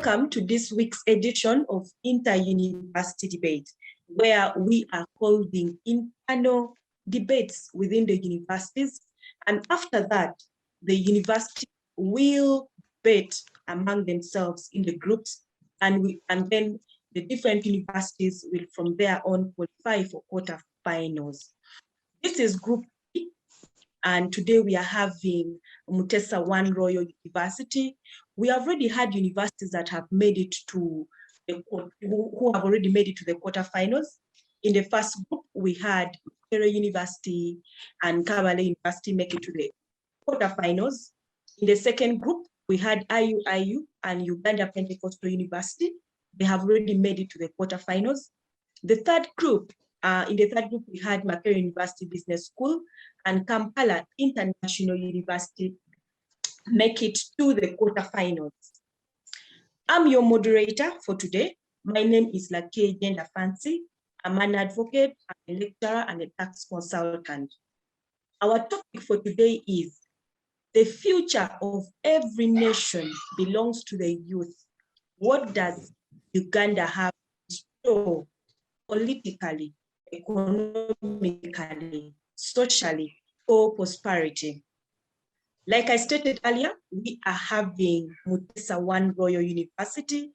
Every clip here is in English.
Welcome to this week's edition of Inter-University Debate, where we are holding internal debates within the universities. And after that, the university will debate among themselves in the groups, and then the different universities will from there on qualify for quarterfinals. This is Group B, and today we are having Mutesa One Royal University. We have already had universities that have made it to who have already made it to the quarterfinals. In the first group, we had Makerere University and Kabale University make it to the quarterfinals. In the second group, we had IUIU and Uganda Pentecostal University. They have already made it to the quarterfinals. The third group, in the third group, we had Makerere University Business School and Kampala International University make it to the quarterfinals. I'm your moderator for today. My name is Lakie Gender Fancy. I'm an advocate, a lecturer, and a tax consultant. Our topic for today is the future of every nation belongs to the youth. What does Uganda have in store politically, economically, socially, for prosperity? Like I stated earlier, we are having Mutesa One Royal University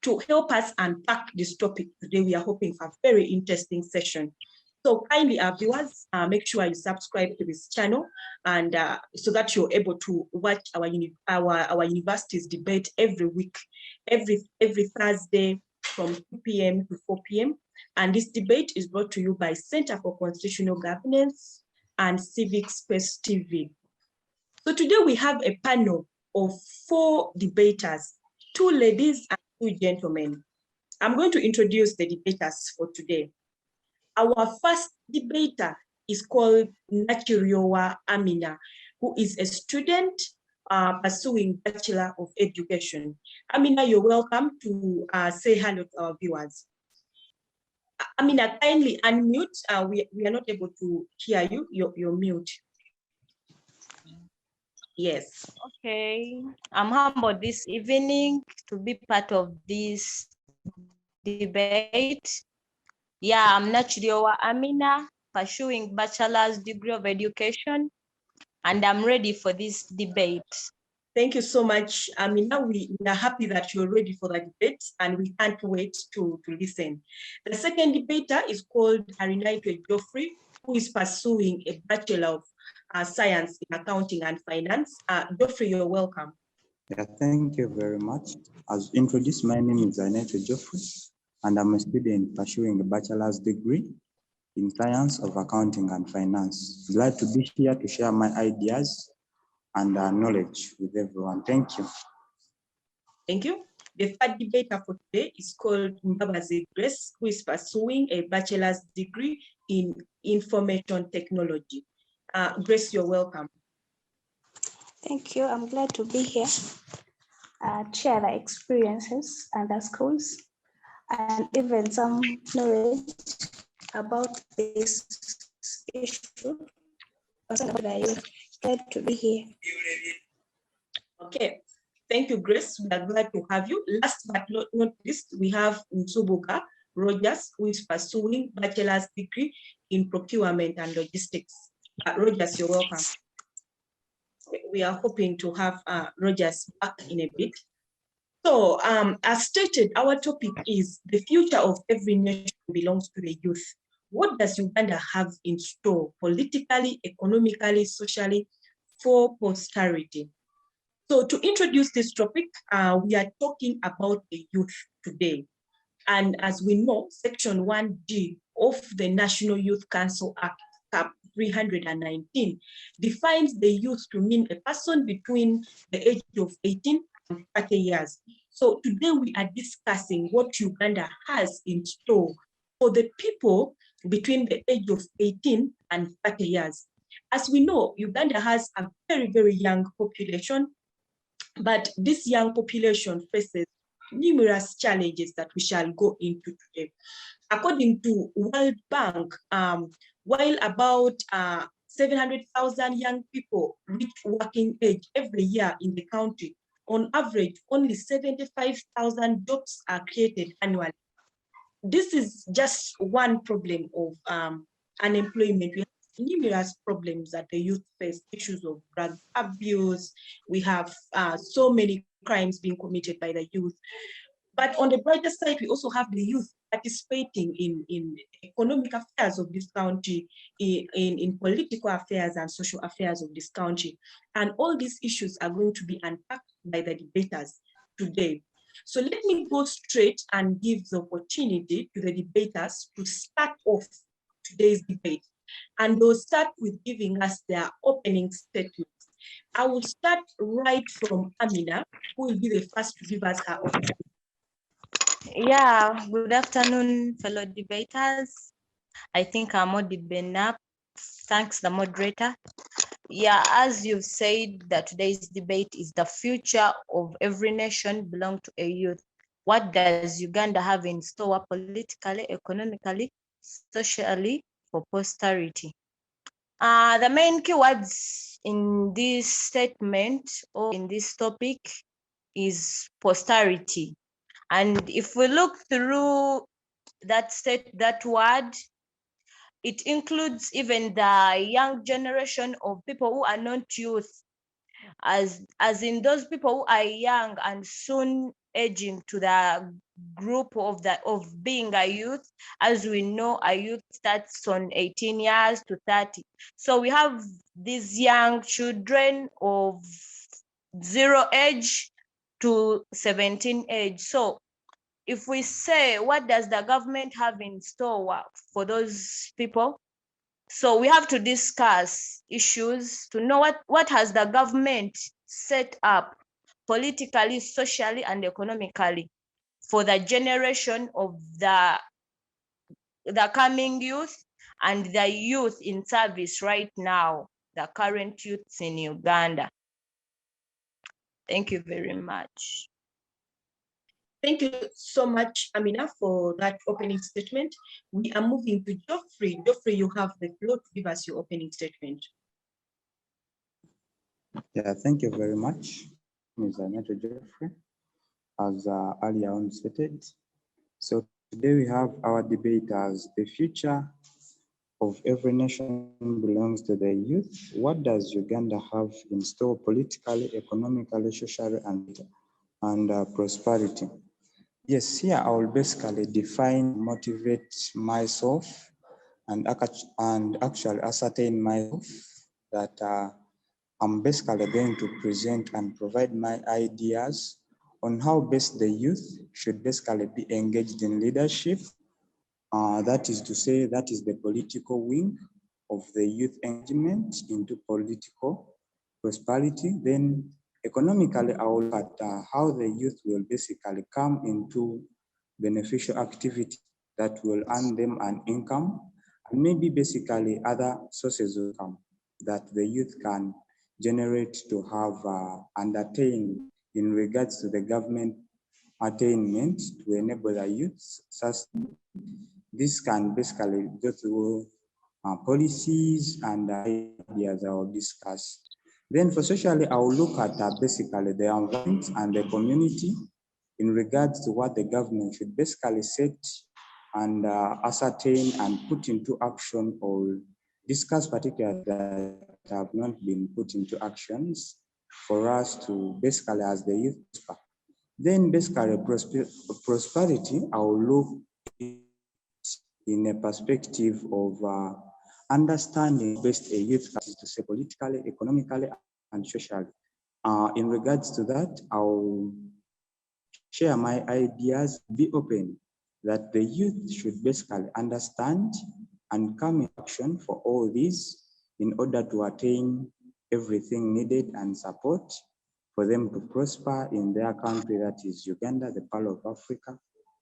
to help us unpack this topic today. We are hoping for a very interesting session. So kindly, our viewers, make sure you subscribe to this channel, and so that you're able to watch our university's debate every week, every Thursday from 2 p.m. to 4 p.m. And this debate is brought to you by Center for Constitutional Governance and Civic Space TV. So today we have a panel of 4 debaters, 2 ladies and 2 gentlemen. I'm going to introduce the debaters for today. Our first debater is called Nachiriowa Amina, who is a student pursuing Bachelor of Education. Amina, you're welcome to say hello to our viewers. Amina, kindly unmute. We are not able to hear you. You're mute. Yes. Okay. I'm humbled this evening to be part of this debate. Yeah, I'm Nachiriowa Amina, pursuing bachelor's degree of education, and I'm ready for this debate. Thank you so much, Amina. We are happy that you're ready for the debate, and we can't wait to listen. The second debater is called Harinaitwe Geoffrey, who is pursuing a Bachelor of Science in Accounting and Finance. Geoffrey, you're welcome. Yeah, thank you very much. As introduced, my name is Harinaitwe Geoffrey, and I'm a student pursuing a bachelor's degree in Science of Accounting and Finance. Glad to be here to share my ideas and knowledge with everyone. Thank you. Thank you. The third debater for today is called Mbabazi Grace, who is pursuing a bachelor's degree in Information Technology. Grace, you're welcome. Thank you. I'm glad to be here, share the experiences and the schools, and even some knowledge about this issue. Glad to be here. Okay, thank you, Grace. We are glad to have you. Last but not least, we have Nsubuka Rogers, who is pursuing bachelor's degree in procurement and logistics. Rogers, you're welcome. We are hoping to have Rogers back in a bit. So, as stated, our topic is the future of every nation belongs to the youth. What does Uganda have in store politically, economically, socially for posterity? So to introduce this topic, we are talking about the youth today. And as we know, Section 1D of the National Youth Council Act, Cap 319, defines the youth to mean a person between the age of 18 and 30 years. So today we are discussing what Uganda has in store for the people between the age of 18 and 30 years. As we know, Uganda has a very, very young population, but this young population faces numerous challenges that we shall go into today. According to World Bank, while about 700,000 young people reach working age every year in the country, on average, only 75,000 jobs are created annually. This is just one problem of unemployment. We have numerous problems that the youth face, issues of drug abuse. We have so many crimes being committed by the youth. But on the brighter side, we also have the youth participating in economic affairs of this country, in political affairs and social affairs of this country. And all these issues are going to be unpacked by the debaters today. So let me go straight and give the opportunity to the debaters to start off today's debate. And they'll start with giving us their opening statements. I will start right from Amina, who will be the first to give us her opening. Yeah, good afternoon, fellow debaters. I think I'm audible enough. Thanks, the moderator. Yeah, as you've said, that today's debate is the future of every nation belong to a youth. What does Uganda have in store politically, economically, socially for posterity? The main keywords in this statement or in this topic is posterity. And if we look through that word, it includes even the young generation of people who are not youth, as in those people who are young and soon aging to the group of being a youth. As we know, a youth starts on 18 years to 30. So we have these young children of 0 age to 17 age. So if we say, what does the government have in store for those people? So we have to discuss issues to know what has the government set up politically, socially, and economically for the generation of the coming youth and the youth in service right now, the current youths in Uganda. Thank you very much. Thank you so much, Amina, for that opening statement. We are moving to Geoffrey. Geoffrey, you have the floor to give us your opening statement. Yeah, thank you very much, Ms. Aneta Geoffrey, as earlier on stated. So today we have our debate as the future of every nation belongs to the youth. What does Uganda have in store politically, economically, socially, and prosperity? Yes, here I will basically define, motivate myself, and actually ascertain myself that I'm basically going to present and provide my ideas on how best the youth should basically be engaged in leadership. That is to say, that is the political wing of the youth engagement into political prosperity. Then economically, I will look at how the youth will basically come into beneficial activity that will earn them an income, and maybe basically other sources of income that the youth can generate to have and attain in regards to the government attainment to enable the youth. This can basically go through policies and ideas I will discuss. Then for socially, I will look at basically the environment and the community in regards to what the government should basically set and ascertain and put into action, or discuss particularly that have not been put into actions for us to basically, as the youth, prosper. Then basically prosperity, I will look in a perspective of understanding best a youth is to say politically, economically, and socially. In regards to that, I'll share my ideas, be open that the youth should basically understand and come in action for all these in order to attain everything needed and support for them to prosper in their country, that is Uganda, the Pearl of Africa,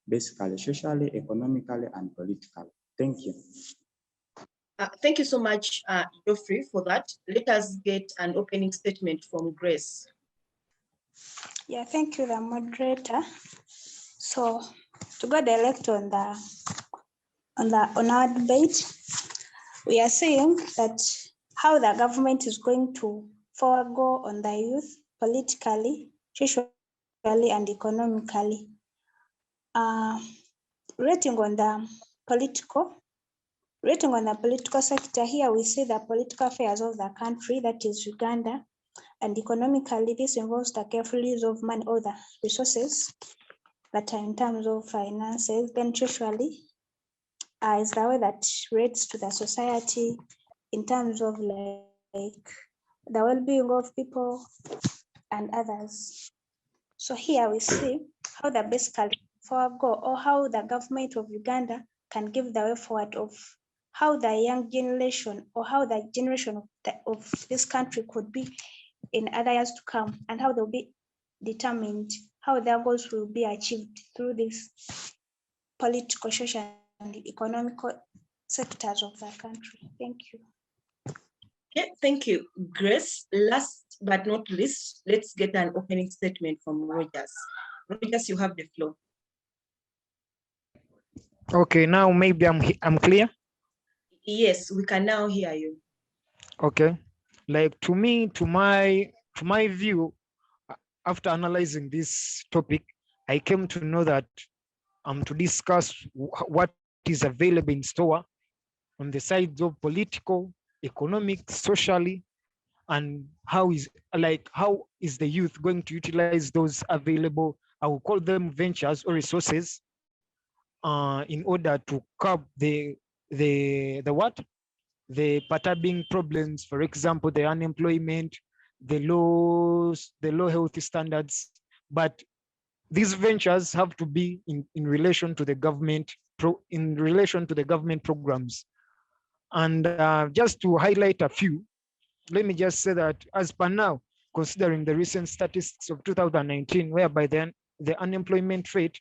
basically socially, economically, and politically. Thank you. Thank you so much, Geoffrey, for that. Let us get an opening statement from Grace. Yeah, thank you, the moderator. So to go direct on our debate, we are saying that how the government is going to forego on the youth politically socially and economically. Rating on the political sector, here we see the political affairs of the country, that is Uganda, and economically this involves the careful use of money or the resources that are in terms of finances. Then socially is the way that relates to the society in terms of like the well-being of people and others. So here we see how the basically forward go, or how the government of Uganda can give the way forward of how the young generation or how the generation of this country could be in other years to come, and how they'll be determined, how their goals will be achieved through this political, social, and economical sectors of the country. Thank you. Okay, thank you, Grace. Last but not least, let's get an opening statement from Rogers. Rogers, you have the floor. Okay, now maybe I'm clear. Yes, we can now hear you. Okay, like to me, to my view, after analyzing this topic, I came to know that to discuss what is available in store on the sides of political, economic, socially, and how is the youth going to utilize those available, I will call them ventures or resources, in order to curb the what? The perturbing problems, for example, the unemployment, the low health standards. But these ventures have to be in relation to the government programs. And just to highlight a few, let me just say that as per now, considering the recent statistics of 2019, whereby then the unemployment rate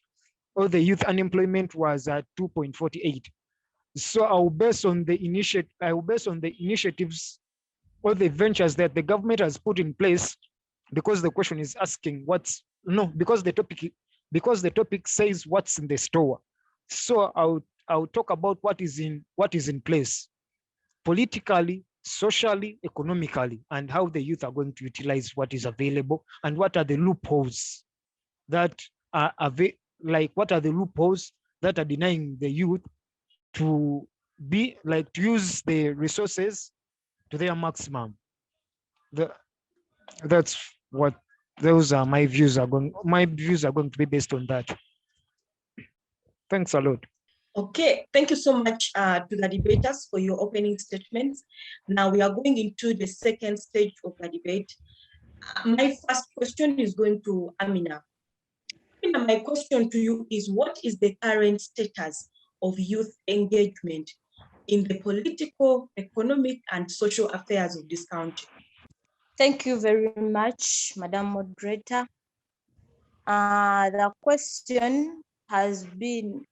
or the youth unemployment was at 2.48. So I will base on the initiatives or the ventures that the government has put in place, because the question is asking because the topic says what's in the store. So I'll talk about what is in place politically, socially, economically, and how the youth are going to utilize what is available, and what are the loopholes that are what are the loopholes that are denying the youth to use the resources to their maximum. That's what those are my views are going to be based on that. Thanks a lot. Okay, thank you so much to the debaters for your opening statements. Now we are going into the second stage of the debate. My first question is going to Amina. Amina, my question to you is, what is the current status of youth engagement in the political, economic, and social affairs of this country? Thank you very much, Madam Moderator. The question has been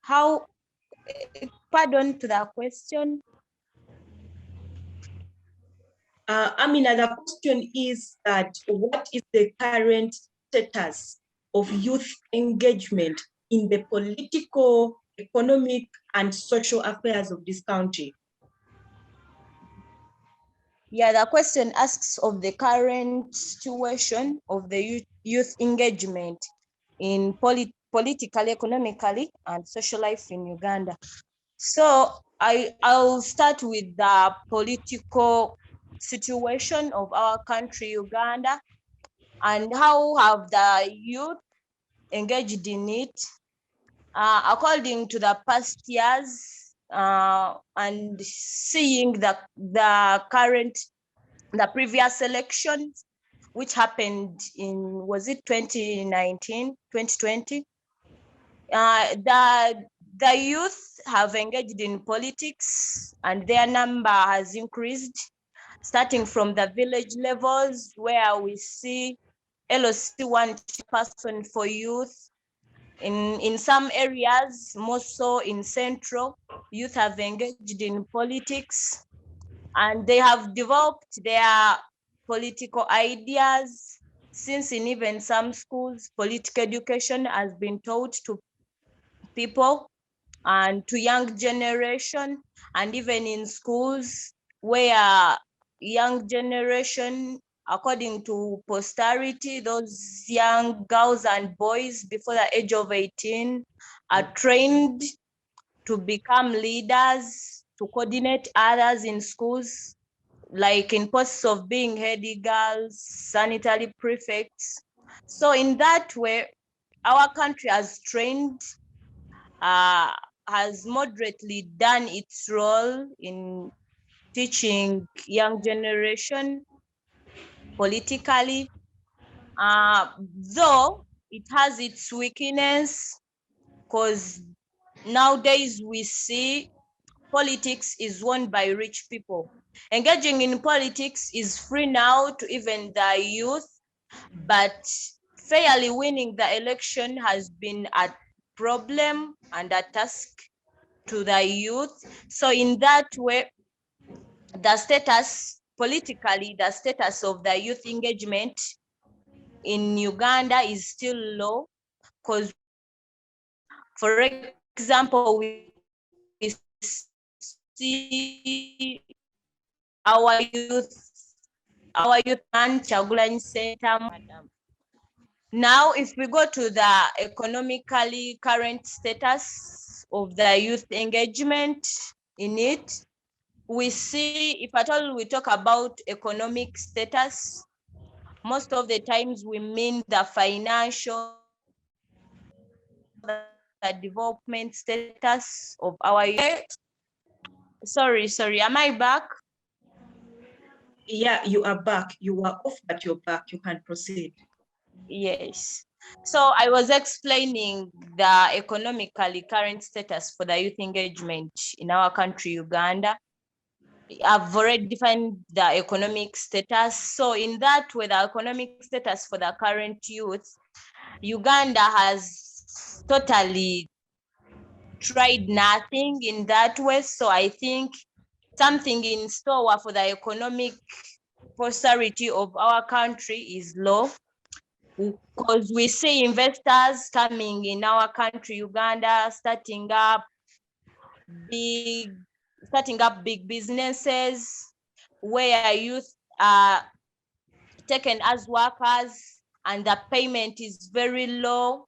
pardon to the question. Amina, the question is that what is the current status of youth engagement in the political, economic, and social affairs of this country? Yeah, the question asks of the current situation of the youth engagement in political, economically, and social life in Uganda. So I'll start with the political situation of our country, Uganda, and how have the youth engaged in it. According to the past years, and seeing the previous elections, which happened in, was it 2019, 2020? The youth have engaged in politics, and their number has increased, starting from the village levels, where we see LOC one person for youth. In some areas, more so in central, youth have engaged in politics, and they have developed their political ideas, since in even some schools, political education has been taught to people and to young generation, and even in schools where young generation according to posterity, those young girls and boys before the age of 18 are trained to become leaders, to coordinate others in schools, like in posts of being head girls, sanitary prefects. So in that way, our country has trained, has moderately done its role in teaching young generation politically, though it has its weakness, because nowadays we see politics is won by rich people. Engaging in politics is free now to even the youth, but fairly winning the election has been a problem and a task to the youth. So in that way, the status, politically, the status of the youth engagement in Uganda is still low, because, for example, we see our youth and Chagulanyi Center. Now, if we go to the economically current status of the youth engagement in it, we see, if at all we talk about economic status, most of the times we mean the financial, the development status of our youth. Sorry, am I back? Yeah, you are back. You were off, but you're back. You can proceed. Yes. So I was explaining the economically current status for the youth engagement in our country, Uganda. I've already defined the economic status. So in that way, the economic status for the current youth, Uganda has totally tried nothing in that way. So I think something in store for the economic prosperity of our country is low, because we see investors coming in our country, Uganda, starting up big businesses where youth are taken as workers and the payment is very low,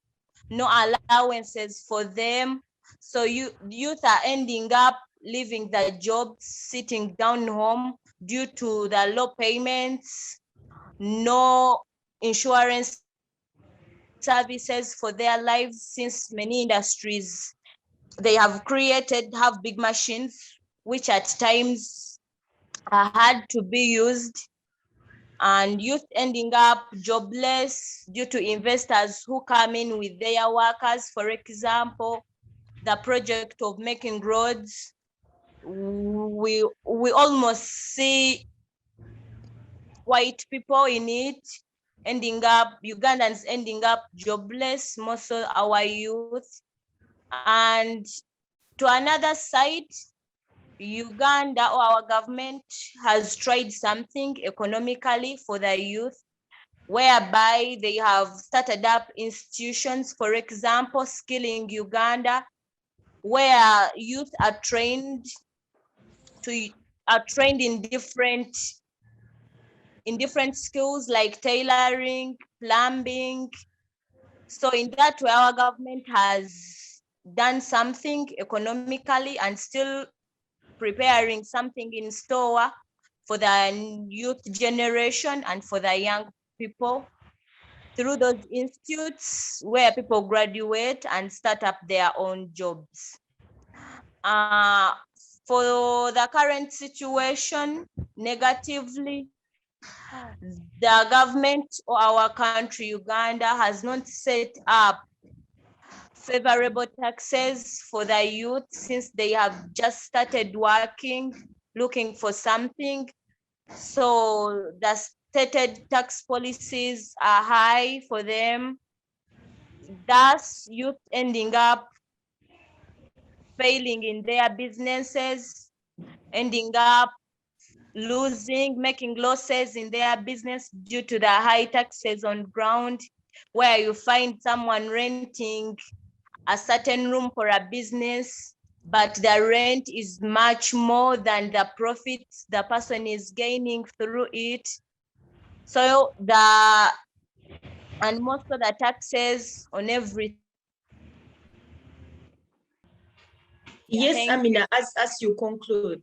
no allowances for them. So youth are ending up leaving the jobs, sitting down home due to the low payments, no insurance services for their lives, since many industries they have big machines which at times are hard to be used, and youth ending up jobless due to investors who come in with their workers. For example, the project of making roads, we almost see white people in it, Ugandans ending up jobless, most of our youth. And to another side, Uganda, or our government, has tried something economically for the youth, whereby they have started up institutions, for example, Skilling Uganda, where youth are trained in different skills like tailoring, plumbing. So in that way, our government has done something economically and still preparing something in store for the youth generation and for the young people through those institutes where people graduate and start up their own jobs. For the current situation, negatively, the government or our country, Uganda, has not set up favorable taxes for the youth since they have just started working, looking for something. So the stated tax policies are high for them, thus youth ending up failing in their businesses, ending up making losses in their business due to the high taxes on ground, where you find someone renting a certain room for a business, but the rent is much more than the profits the person is gaining through it. So and most of the taxes on everything. Yes, Thank Amina, as you conclude.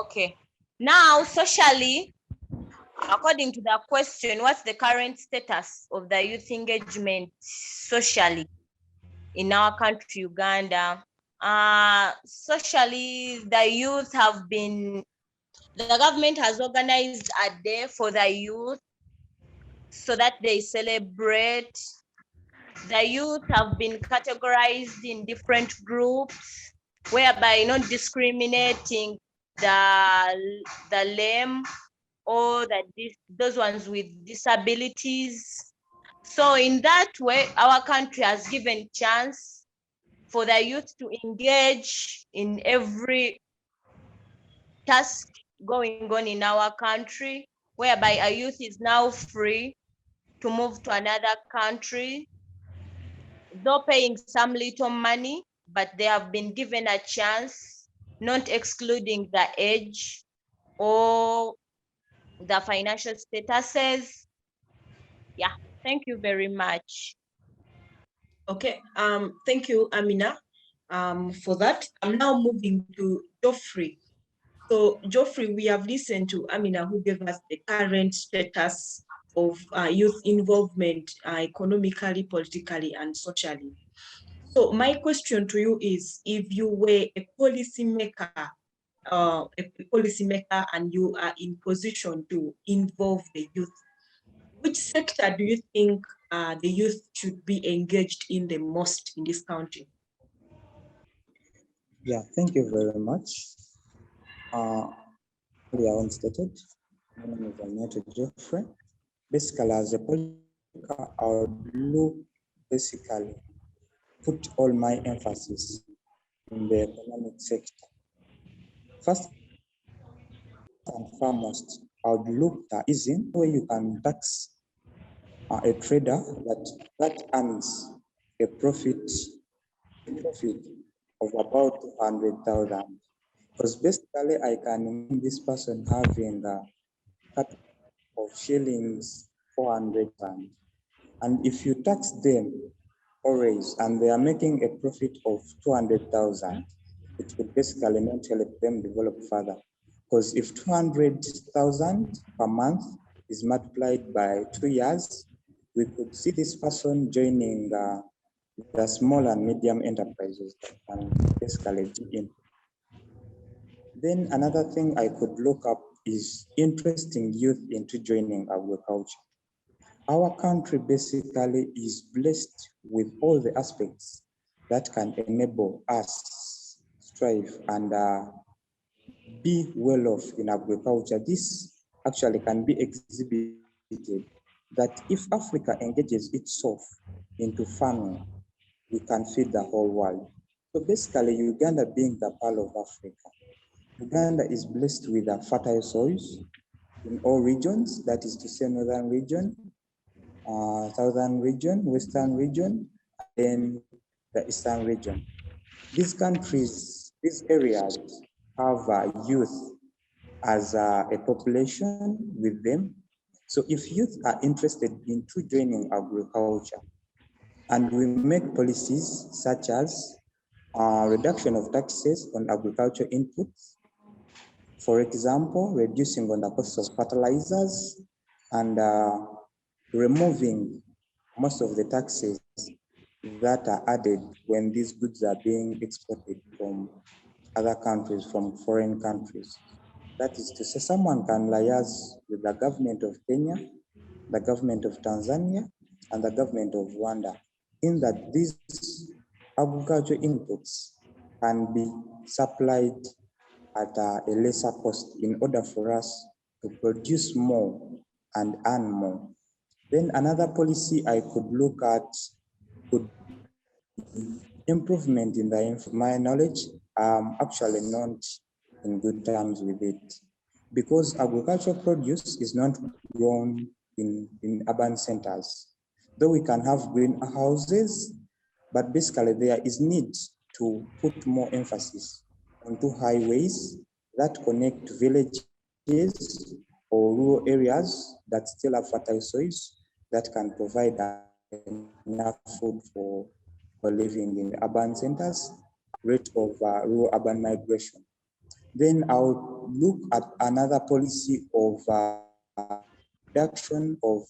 Okay. Now, socially, according to the question, what's the current status of the youth engagement socially in our country, Uganda? Socially, the youth the government has organized a day for the youth so that they celebrate. The youth have been categorized in different groups, whereby not discriminating the lame or those ones with disabilities. So in that way, our country has given chance for the youth to engage in every task going on in our country, whereby a youth is now free to move to another country, though paying some little money, but they have been given a chance, not excluding the age or the financial statuses. Yeah, thank you very much. Okay, thank you, Amina, for that. I'm now moving to Geoffrey. So, Geoffrey, we have listened to Amina, who gave us the current status of youth involvement economically, politically, and socially. So, my question to you is, if you were a policymaker, and you are in position to involve the youth, which sector do you think the youth should be engaged in the most in this country? Yeah, thank you very much. Earlier on stated, my name is Agneta Geoffrey. Basically, as a political, I would look basically put all my emphasis in the economic sector. First and foremost, I would look at easing where you can tax a trader that earns a profit of about 200,000. Because basically, I can imagine this person having a capital of shillings 400,000. And if you tax them always and they are making a profit of 200,000, it would basically not help them develop further. Because if 200,000 per month is multiplied by 2 years, we could see this person joining the small and medium enterprises that can basically be in. Then another thing I could look up is interesting youth into joining agriculture. Our country basically is blessed with all the aspects that can enable us strive and be well off in agriculture. This actually can be exhibited that if Africa engages itself into farming, we can feed the whole world. So basically, Uganda being the pearl of Africa, Uganda is blessed with fertile soils in all regions, that is to say northern region, southern region, western region, and then the eastern region. These countries, these areas have youth as a population with them. So if youth are interested into joining agriculture, and we make policies such as reduction of taxes on agriculture inputs, for example, reducing on the cost of fertilizers and removing most of the taxes that are added when these goods are being exported from other countries, from foreign countries. That is to say, someone can liaise with the government of Kenya, the government of Tanzania, and the government of Rwanda, in that these agricultural inputs can be supplied at a lesser cost in order for us to produce more and earn more. Then another policy I could look at could be improvement in my knowledge. I'm actually not in good terms with it because agricultural produce is not grown in urban centers. Though we can have greenhouses, but basically there is need to put more emphasis onto highways that connect villages or rural areas that still have fertile soils that can provide enough food for living in urban centers, rate of rural urban migration. Then I'll look at another policy of reduction of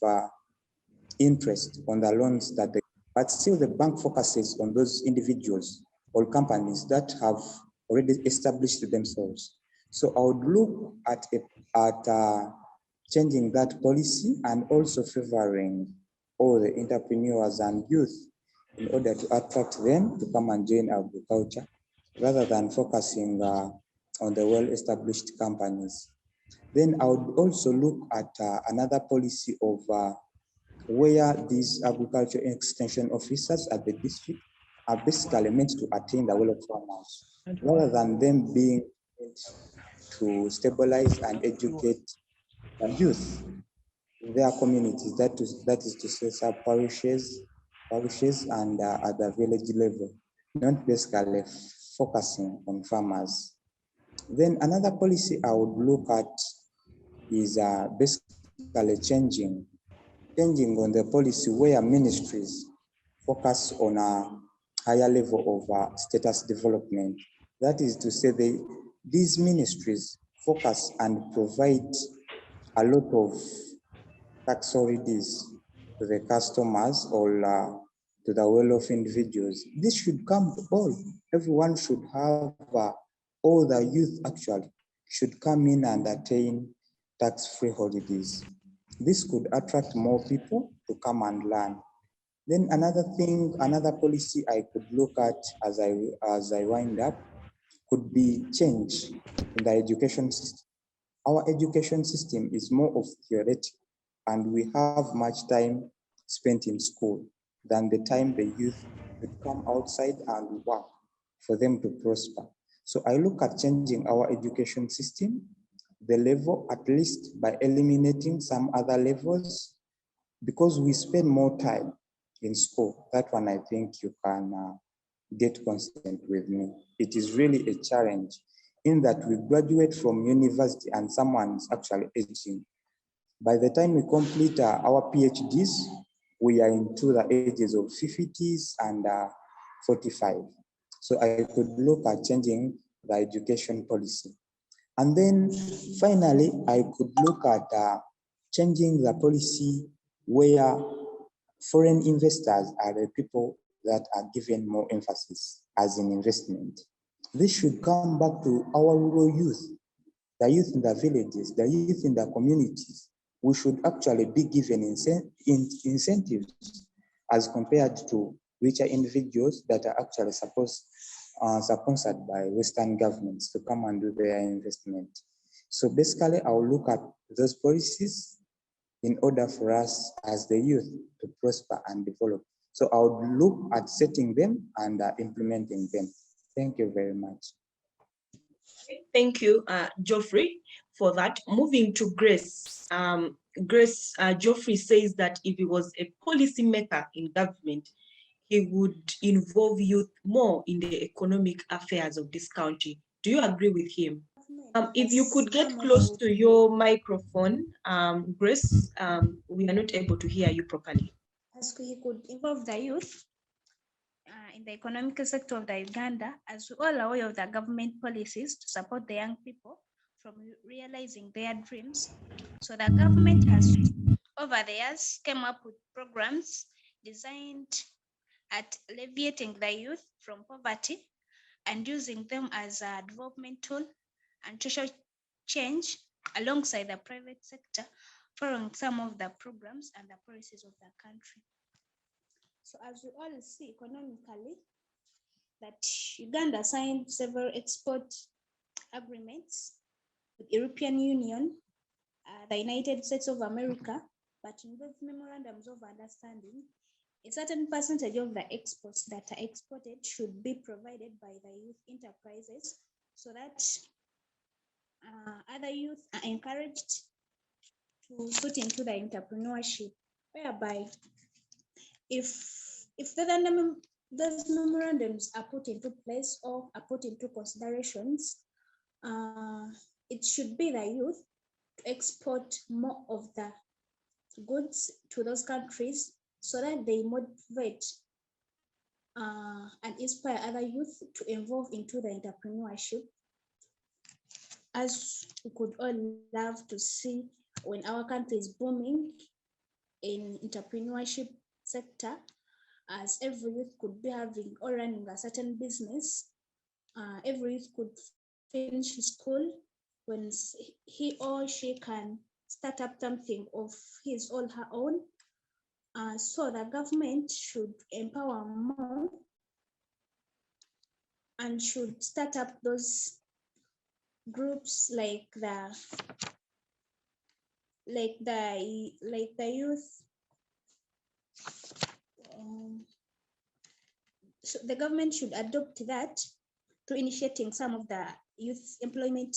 interest on the loans that they, but still the bank focuses on those individuals or companies that have already established themselves. So I would look at changing that policy and also favoring all the entrepreneurs and youth in order to attract them to come and join agriculture rather than focusing on the well-established companies. Then I would also look at another policy of where these agriculture extension officers at the district are basically meant to attain the will of farmers, rather than them being meant to stabilize and educate the youth in their communities. That is to say, parishes and at the village level, not basically focusing on farmers. Then another policy I would look at is basically changing on the policy where ministries focus on a higher level of status development. That is to say, these ministries focus and provide a lot of tax holidays to the customers or to the well-off individuals. This should come all. Everyone should have, all the youth actually should come in and attain tax-free holidays. This could attract more people to come and learn. Then another thing, another policy I could look at as I wind up could be change in the education system. Our education system is more of theoretic, and we have much time spent in school than the time the youth would come outside and work for them to prosper. So I look at changing our education system, the level, at least by eliminating some other levels, because we spend more time in school. That one I think you can get consent with me. It is really a challenge in that we graduate from university and someone's actually aging. By the time we complete our PhDs, we are into the ages of 50s and 45. So I could look at changing the education policy. And then finally, I could look at changing the policy where foreign investors are the people that are given more emphasis as an investment. This should come back to our rural youth, the youth in the villages, the youth in the communities. We should actually be given incentives as compared to richer individuals that are actually sponsored by Western governments to come and do their investment. So basically, I'll look at those policies in order for us as the youth to prosper and develop. So I would look at setting them and implementing them. Thank you very much. Thank you, Geoffrey, for that. Moving to Grace. Geoffrey says that if he was a policymaker in government, he would involve youth more in the economic affairs of this country. Do you agree with him? If you could get close to your microphone, Grace, we are not able to hear you properly. As we could involve the youth in the economic sector of the Uganda, as we all are aware of the government policies to support the young people from realizing their dreams. So the government has, over the years, came up with programs designed at alleviating the youth from poverty and using them as a development tool and social change alongside the private sector, following some of the programs and the policies of the country. So as we all see economically, that Uganda signed several export agreements with European Union, the United States of America, but in those memorandums of understanding, a certain percentage of the exports that are exported should be provided by the youth enterprises so that other youth are encouraged to put into the entrepreneurship, whereby if those memorandums are put into place or are put into considerations, it should be the youth to export more of the goods to those countries so that they motivate and inspire other youth to involve into the entrepreneurship. As we could all love to see when our country is booming in entrepreneurship sector, as every youth could be having or running a certain business. Every youth could finish his school when he or she can start up something of his or her own. So the government should empower more and should start up those groups like the youth. So the government should adopt that to initiating some of the youth employment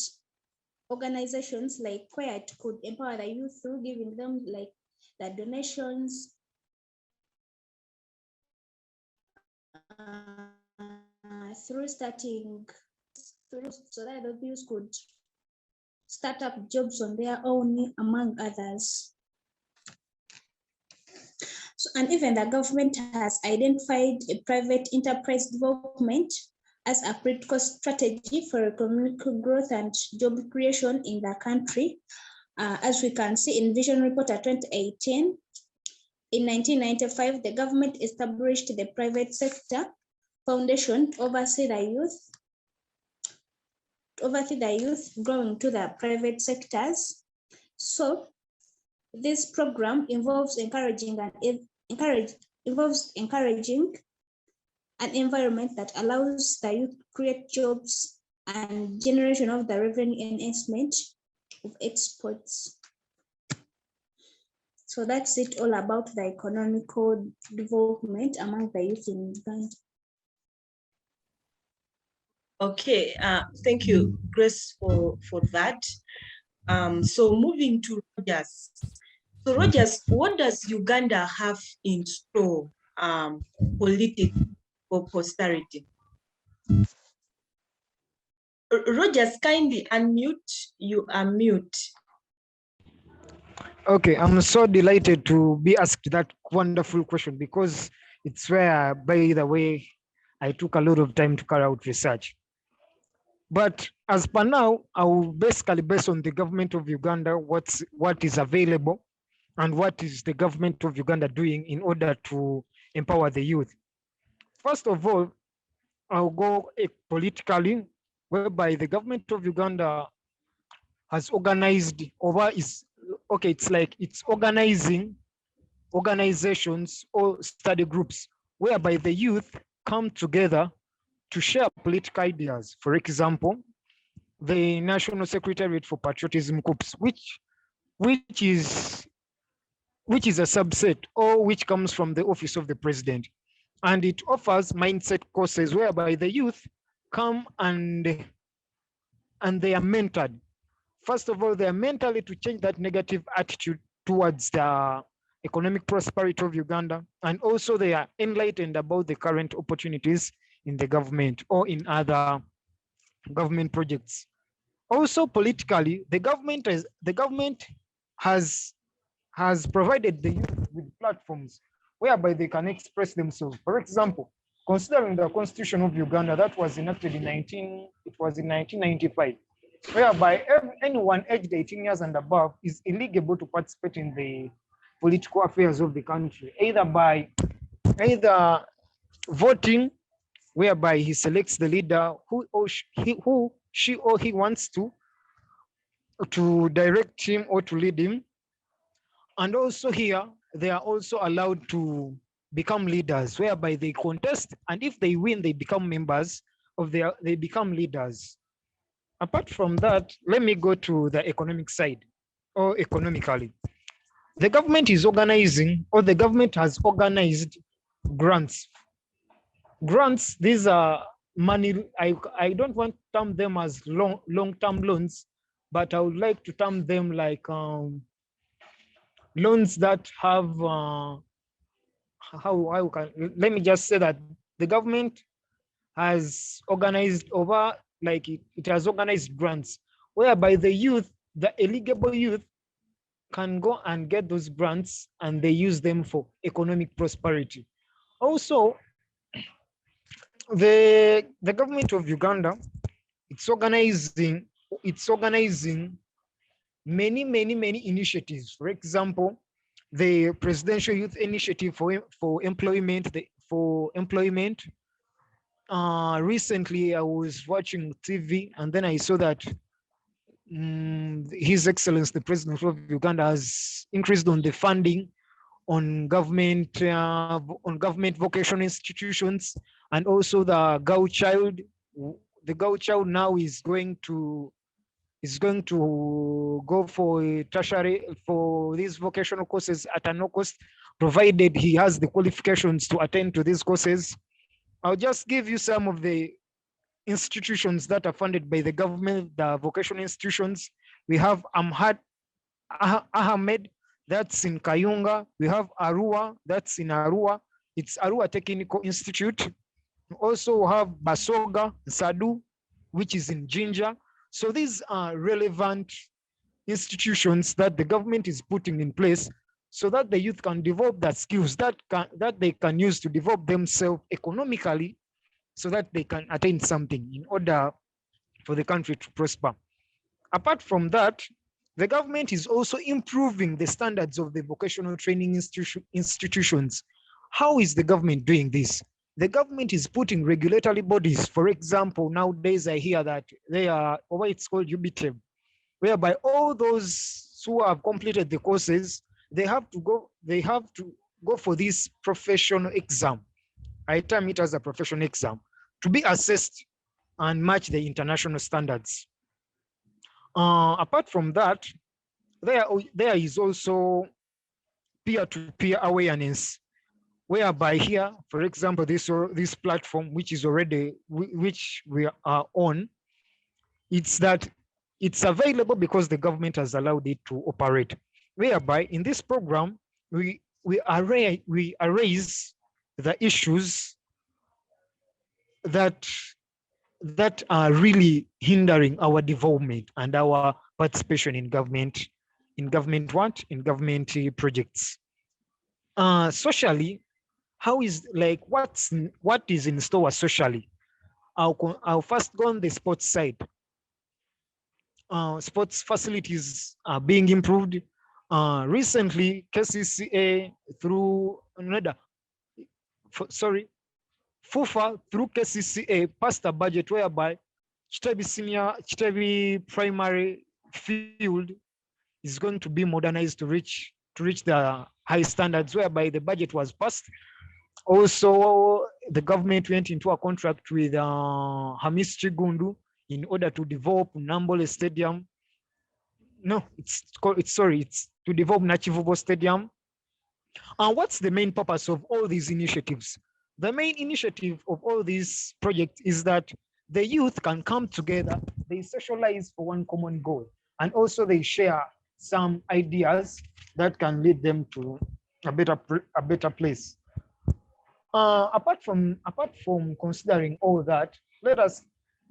organizations, like where it could empower the youth through giving them like the donations, through starting, so that the youth could start up jobs on their own, among others. So, and even the government has identified a private enterprise development as a critical strategy for economic growth and job creation in the country. As we can see in Vision Report 2018, in 1995, the government established the private sector foundation to oversee the youth growing to the private sectors. So this program involves encouraging an environment that allows the youth to create jobs and generation of the revenue enhancement of exports. So that's it all about the economical development among the youth in Uganda. Okay, thank you, Grace, for that. So moving to Rogers. So Rogers, what does Uganda have in store politically for posterity? Rogers, kindly unmute. You are mute. Okay, I'm so delighted to be asked that wonderful question, because it's where, by the way, I took a lot of time to carry out research. But as per now, I will basically base on the government of Uganda what is available and what is the government of Uganda doing in order to empower the youth. First of all, I'll go politically, whereby the government of Uganda has organized it's organizing organizations or study groups whereby the youth come together to share political ideas. For example, the National Secretariat for Patriotism COOPS, which is a subset or which comes from the Office of the President. And it offers mindset courses whereby the youth come and they are mentored. First of all, they are mentally to change that negative attitude towards the economic prosperity of Uganda. And also they are enlightened about the current opportunities in the government or in other government projects. Also politically, the government has provided the youth with platforms whereby they can express themselves. For example, considering the Constitution of Uganda that was enacted in 1995, whereby anyone aged 18 years and above is eligible to participate in the political affairs of the country, either voting, whereby he selects the leader who she or he wants to direct him or to lead him. And also here, they are also allowed to become leaders, whereby they contest, and if they win, they become members of they become leaders. Apart from that, let me go to the economic side, or economically. The government is organizing, or the government has organized grants. Grants, these are money, I don't want to term them as long-term loans, but I would like to term them like loans that have, let me just say that the government has organized it has organized grants whereby the youth the eligible youth can go and get those grants and they use them for economic prosperity. Also, the government of Uganda, it's organizing many initiatives. For example, the Presidential Youth Initiative for employment, recently I was watching TV and then I saw that His Excellency, the President of Uganda, has increased on the funding on government vocational institutions, and also the girl child. The girl child now is going to go for a tertiary for these vocational courses at a no cost, provided he has the qualifications to attend to these courses. I'll just give you some of the institutions that are funded by the government, the vocational institutions. We have Ahmed, that's in Kayunga. We have Arua, that's in Arua. It's Arua Technical Institute. We also have Basoga, Sadu, which is in Jinja. So these are relevant institutions that the government is putting in place so that the youth can develop the skills that they can use to develop themselves economically, so that they can attain something in order for the country to prosper. Apart from that, the government is also improving the standards of the vocational training institutions. How is the government doing this? The government is putting regulatory bodies. For example, nowadays I hear that they are, or it's called UBTEB, whereby all those who have completed the courses, they have to go for this professional exam. I term it as a professional exam to be assessed and match the international standards. Apart from that, there is also peer-to-peer awareness, whereby here, for example, this platform, which we are on, it's available because the government has allowed it to operate. Whereby in this program, we raise the issues that are really hindering our development and our participation in government projects. Socially, what is in store socially? I'll first go on the sports side. Sports facilities are being improved. Recently, KCCA FUFA through KCCA passed a budget whereby Chitebi primary field is going to be modernized to reach the high standards, whereby the budget was passed. Also, the government went into a contract with Hamis Chigundu in order to develop Nambole Stadium. No, it's to develop Nachivubo Stadium. And what's the main purpose of all these initiatives? The main initiative of all these projects is that the youth can come together, they socialize for one common goal, and also they share some ideas that can lead them to a better place. Apart from considering all that, let us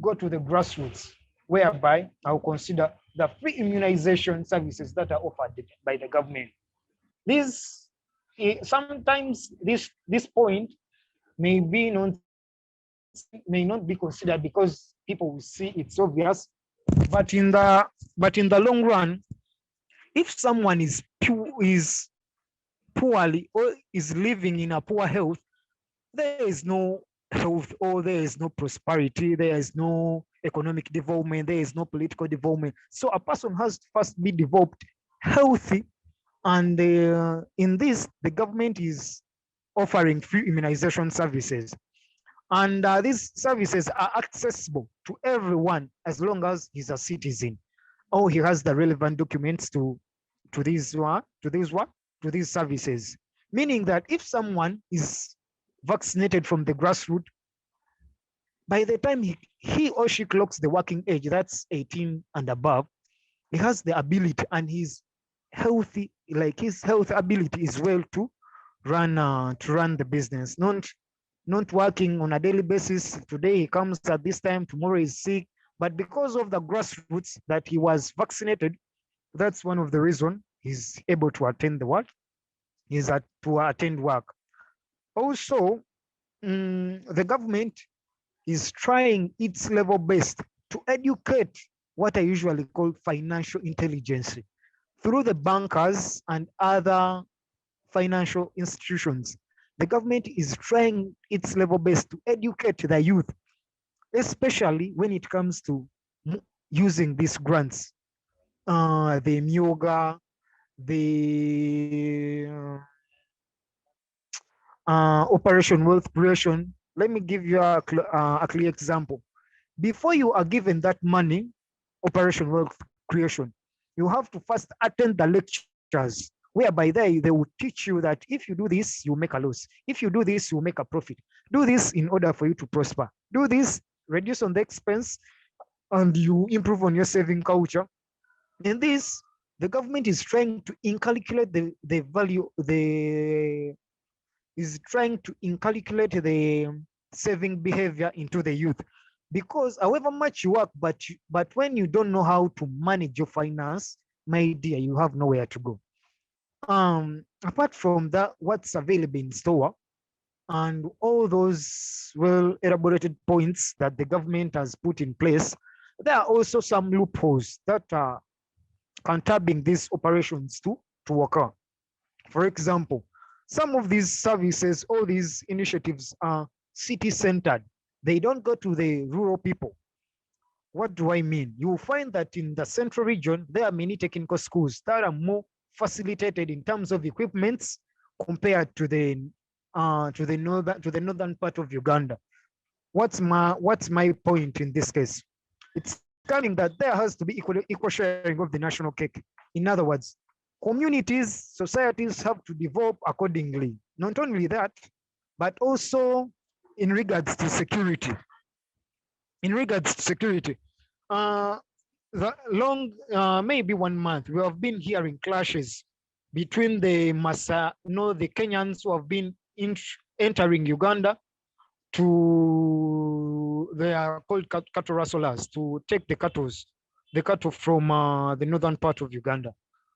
go to the grassroots, whereby I'll consider the free immunization services that are offered by the government. Sometimes this point may not be considered because people will see it's obvious, but in the long run, if someone is poorly or is living in a poor health, there is no health, or there is no prosperity, there is no economic development, there is no political development. So a person has to first be developed healthy, and in this, the government is offering free immunization services. And these services are accessible to everyone as long as he's a citizen, or he has the relevant documents to these services. Meaning that if someone is vaccinated from the grassroots, by the time he or she clocks the working age, that's 18 and above, he has the ability, and he's healthy, like his health ability is well to run the business, not working on a daily basis. Today he comes at this time, tomorrow he's sick, but because of the grassroots that he was vaccinated, That's one of the reasons he's able to attend the work, to attend work. Also, the government is trying its level best to educate what I usually call financial intelligence through the bankers and other financial institutions. The government is trying its level best to educate the youth, especially when it comes to using these grants, the Myoga, the Operation Wealth Creation. Let me give you a clear example. Before you are given that money, Operation Wealth Creation, you have to first attend the lectures, whereby they will teach you that if you do this, you make a loss. If you do this, you make a profit. Do this in order for you to prosper. Do this, reduce on the expense, and you improve on your saving culture. In this, the government is trying to inculcate the value, is trying to inculcate the saving behavior into the youth. Because however much you work, but when you don't know how to manage your finance, my dear, you have nowhere to go. Apart from that, what's available in store and all those well elaborated points that the government has put in place, there are also some loopholes that are curbing these operations to occur. For example, some of these services, all these initiatives are city-centered. They don't go to the rural people. What do I mean? You will find that in the central region, there are many technical schools that are more facilitated in terms of equipments compared to the northern part of Uganda. What's my point in this case? It's coming that there has to be equal sharing of the national cake. In other words, communities, societies have to develop accordingly. Not only that, but also in regards to security. In regards to security, maybe 1 month, we have been hearing clashes between the Kenyans who have been entering Uganda they are called cattle rustlers, to take the cattle from the northern part of Uganda.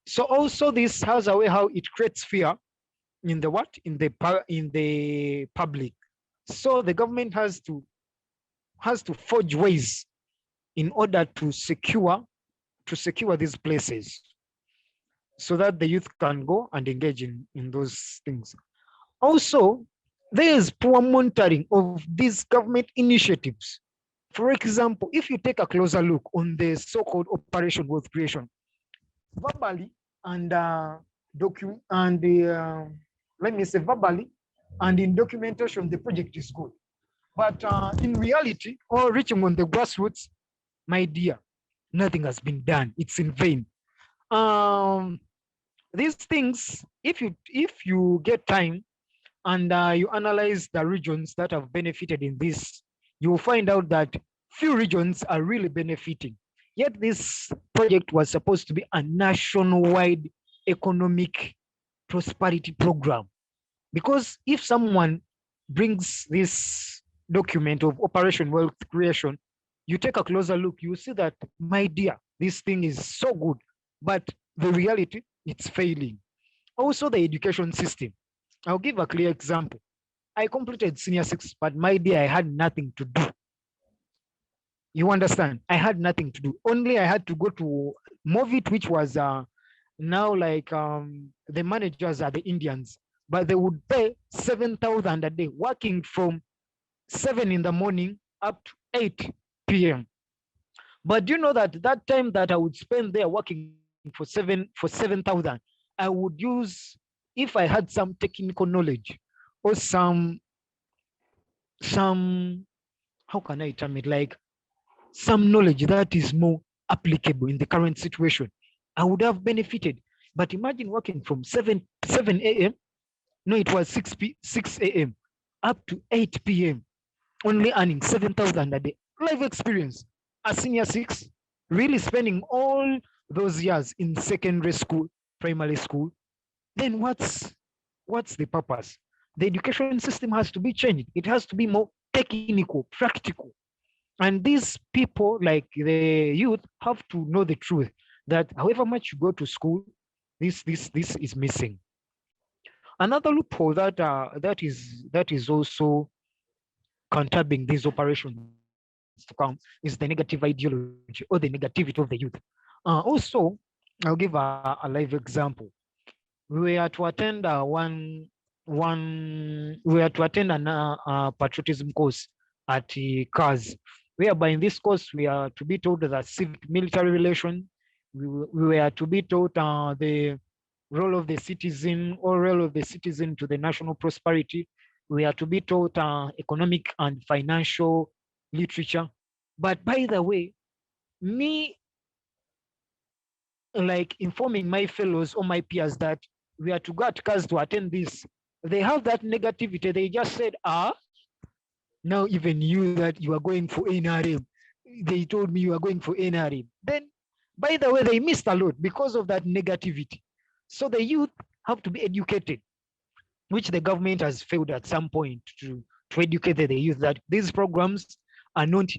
So also this has a way how it creates fear in the public. So the government has to forge ways in order to secure these places so that the youth can go and engage in those things. Also, there is poor monitoring of these government initiatives. For example, if you take a closer look on the so-called Operation Wealth Creation, verbally and verbally and in documentation, the project is good. But in reality, or reaching on the grassroots, my dear, nothing has been done. It's in vain. These things, if you get time and you analyze the regions that have benefited in this, you will find out that few regions are really benefiting. Yet this project was supposed to be a nationwide economic prosperity program. Because if someone brings this document of Operation Wealth Creation, you take a closer look, you see that, my dear, this thing is so good, but the reality, it's failing. Also, the education system. I'll give a clear example. I completed senior 6, but my dear, I had nothing to do. You understand? I had nothing to do. Only I had to go to Movit, which was now like the managers are the Indians, but they would pay 7,000 a day, working from 7 in the morning up to 8 p.m. But you know that time that I would spend there working for 7,000, I would use, if I had some technical knowledge or some how can I term it, like some knowledge that is more applicable in the current situation, I would have benefited. But imagine working from 7 a.m. No, it was 6 a.m. up to 8 p.m. only earning 7,000 a day. Life experience. A senior 6, really spending all those years in secondary school, primary school. Then what's the purpose? The education system has to be changed. It has to be more technical, practical. And these people, like the youth, have to know the truth that however much you go to school, this is missing. Another loophole that is also counterbing these operations to come is the negative ideology or the negativity of the youth. Also, I'll give a live example. We were to attend an patriotism course at CARS, whereby in this course we are to be taught the civic military relation. We were to be taught the role of the citizen or role of the citizen to the national prosperity. We are to be taught economic and financial literature. But by the way, me like informing my fellows or my peers that we are to go at CAS to attend this, they have that negativity. They just said, now even you that you are going for NRM, they told me you are going for NRM. Then, by the way, they missed a lot because of that negativity. So the youth have to be educated, which the government has failed at some point to educate the youth that these programs are not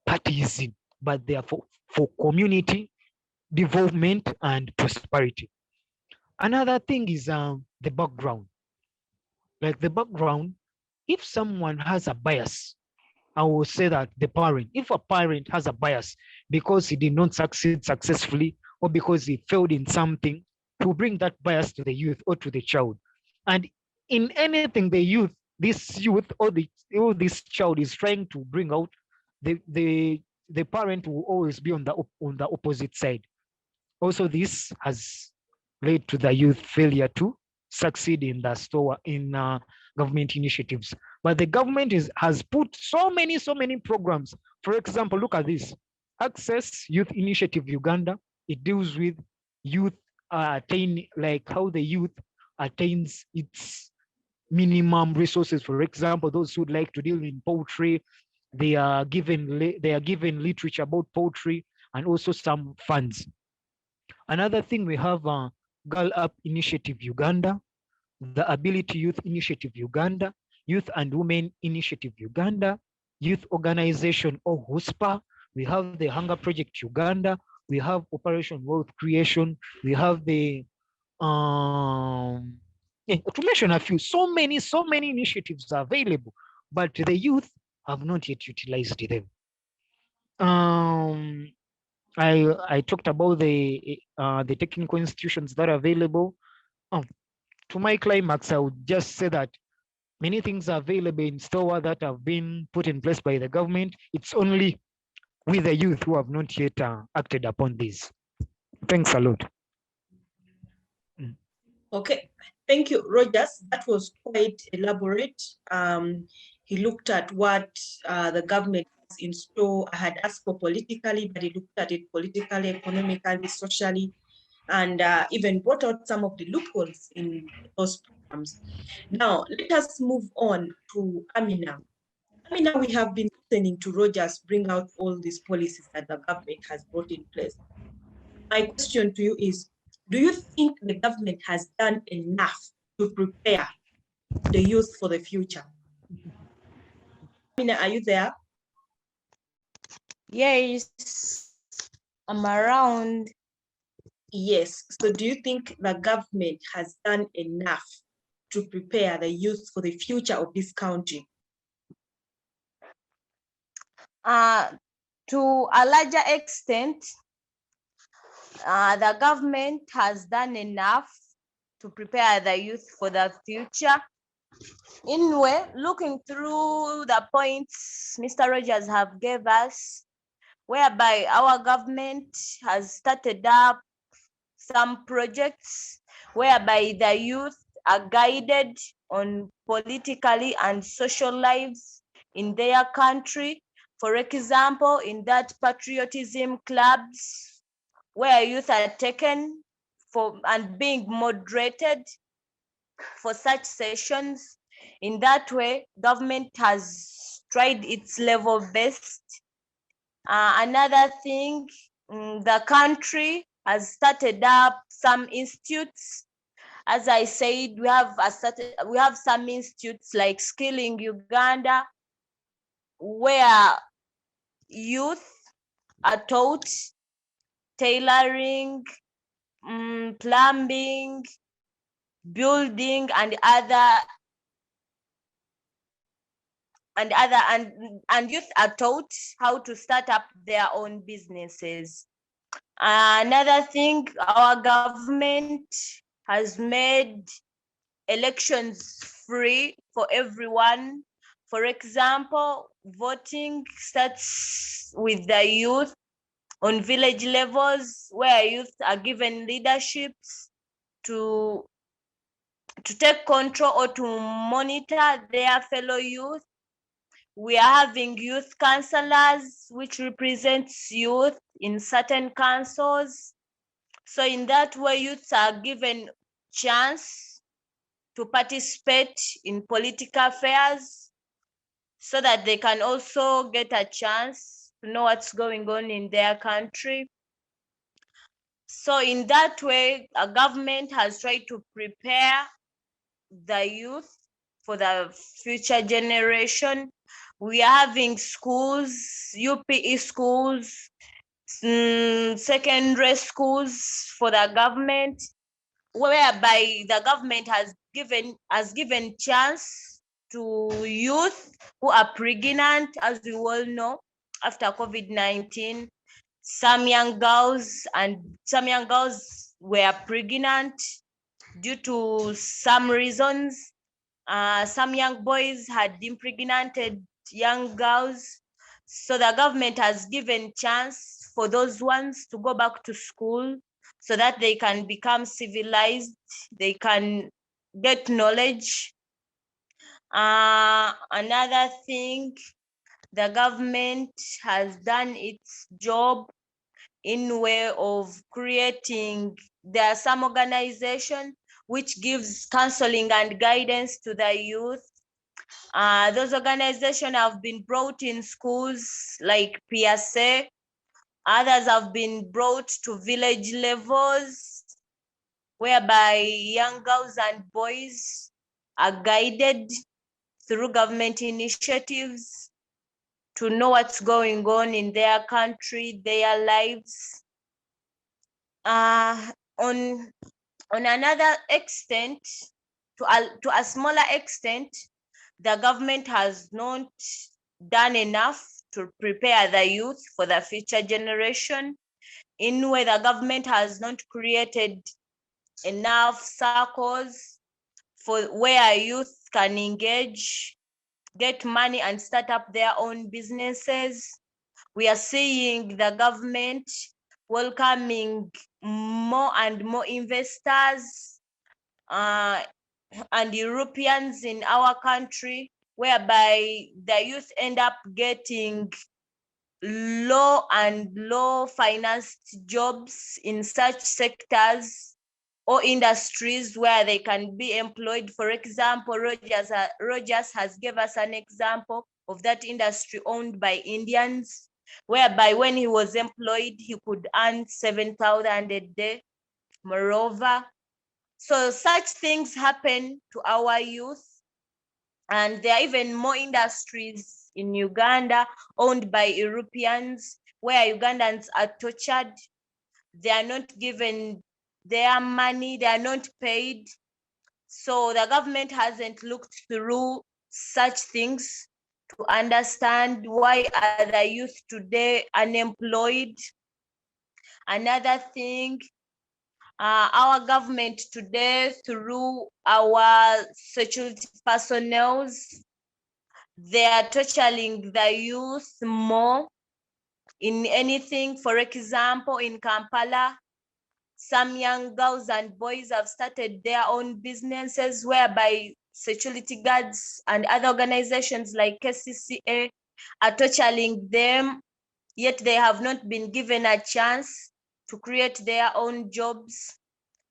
partisan, but they are for community development and prosperity. Another thing is the background. Like the background, if someone has a bias, I will say that the parent, if a parent has a bias because he did not succeed successfully or because he failed in something, to bring that bias to the youth or to the child. And in anything this youth or this child is trying to bring out, the parent will always be on the opposite side. Also, this has led to the youth failure to succeed in the store in government initiatives. But the government has put so many programs. For example, look at this: Access Youth Initiative Uganda. It deals with youth like how the youth attains its minimum resources. For example, those who'd like to deal in poetry, they are given literature about poetry and also some funds. Another thing, we have Girl Up Initiative Uganda, the Ability Youth Initiative Uganda, Youth and Women Initiative Uganda, Youth Organization or HUSPA. We have the Hunger Project Uganda. We have Operation Wealth Creation. We have the to mention a few, so many initiatives are available, but the youth have not yet utilized them. I talked about the technical institutions that are available. To my climax, I would just say that many things are available in store that have been put in place by the government. It's only with the youth who have not yet acted upon this. Thanks a lot. Okay, thank you, Rogers. That was quite elaborate. He looked at what the government has in store, had asked for politically, but he looked at it politically, economically, socially, and even brought out some of the loopholes in those programs. Now, let us move on to Amina. Amina, we have been listening to Rogers bring out all these policies that the government has brought in place. My question to you is, do you think the government has done enough to prepare the youth for the future? Amina, are you there? Yes, I'm around. Yes. So do you think the government has done enough to prepare the youth for the future of this country? To a larger extent, the government has done enough to prepare the youth for the future. Anyway, looking through the points Mr. Rogers have gave us, whereby our government has started up some projects whereby the youth are guided on politically and social lives in their country. For example, in that patriotism clubs where youth are taken for and being moderated for such sessions. In that way, government has tried its level best. Another thing, the country has started up some institutes. As I said, we have some institutes like Skilling Uganda, where youth are taught tailoring, plumbing, building, and youth are taught how to start up their own businesses. Another thing, our government has made elections free for everyone. For example, voting starts with the youth on village levels, where youth are given leaderships to take control or to monitor their fellow youth. We are having youth councillors, which represents youth in certain councils. So in that way, youths are given chance to participate in political affairs so that they can also get a chance to know what's going on in their country. So in that way, a government has tried to prepare the youth for the future generation. We are having schools, UPE schools, secondary schools for the government, whereby the government has given chance to youth who are pregnant. As we all know, after COVID-19, some young girls were pregnant due to some reasons. Some young boys had impregnated young girls. So the government has given chance for those ones to go back to school so that they can become civilized, they can get knowledge. Another thing, the government has done its job in way of creating, there are some organizations which gives counseling and guidance to the youth. Those organizations have been brought in schools like PSA. Others have been brought to village levels, whereby young girls and boys are guided through government initiatives to know what's going on in their country, their lives. On another extent, to a smaller extent, the government has not done enough to prepare the youth for the future generation, in where the government has not created enough circles for where youth can engage, get money, and start up their own businesses. We are seeing the government welcoming more and more investors and Europeans in our country, whereby the youth end up getting low financed jobs in such sectors or industries where they can be employed. For example, Rogers has given us an example of that industry owned by Indians, whereby when he was employed, he could earn 7,000 a day. Moreover, so such things happen to our youth. And there are even more industries in Uganda owned by Europeans, where Ugandans are tortured. They are not given their money, they are not paid. So the government hasn't looked through such things to understand why are the youth today unemployed. Another thing, our government today, through our security personnel, they are torturing the youth more in anything. For example, in Kampala, some young girls and boys have started their own businesses, whereby security guards and other organizations like KCCA are torturing them, yet they have not been given a chance to create their own jobs.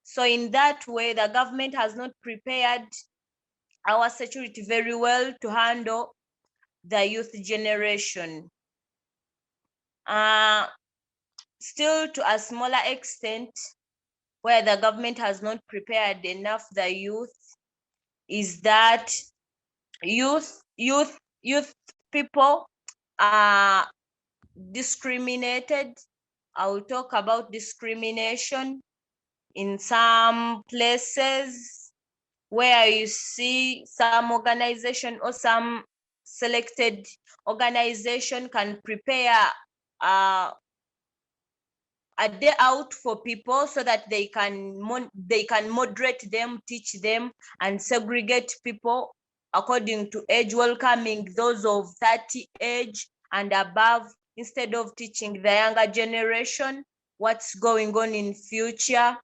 So in that way, the government has not prepared our security very well to handle the youth generation. Still, to a smaller extent, where the government has not prepared enough the youth, is that youth people are discriminated I will talk about discrimination in some places where you see some organization or some selected organization can prepare a day out for people so that they can moderate them, teach them, and segregate people according to age, welcoming those of 30 age and above, instead of teaching the younger generation what's going on in future.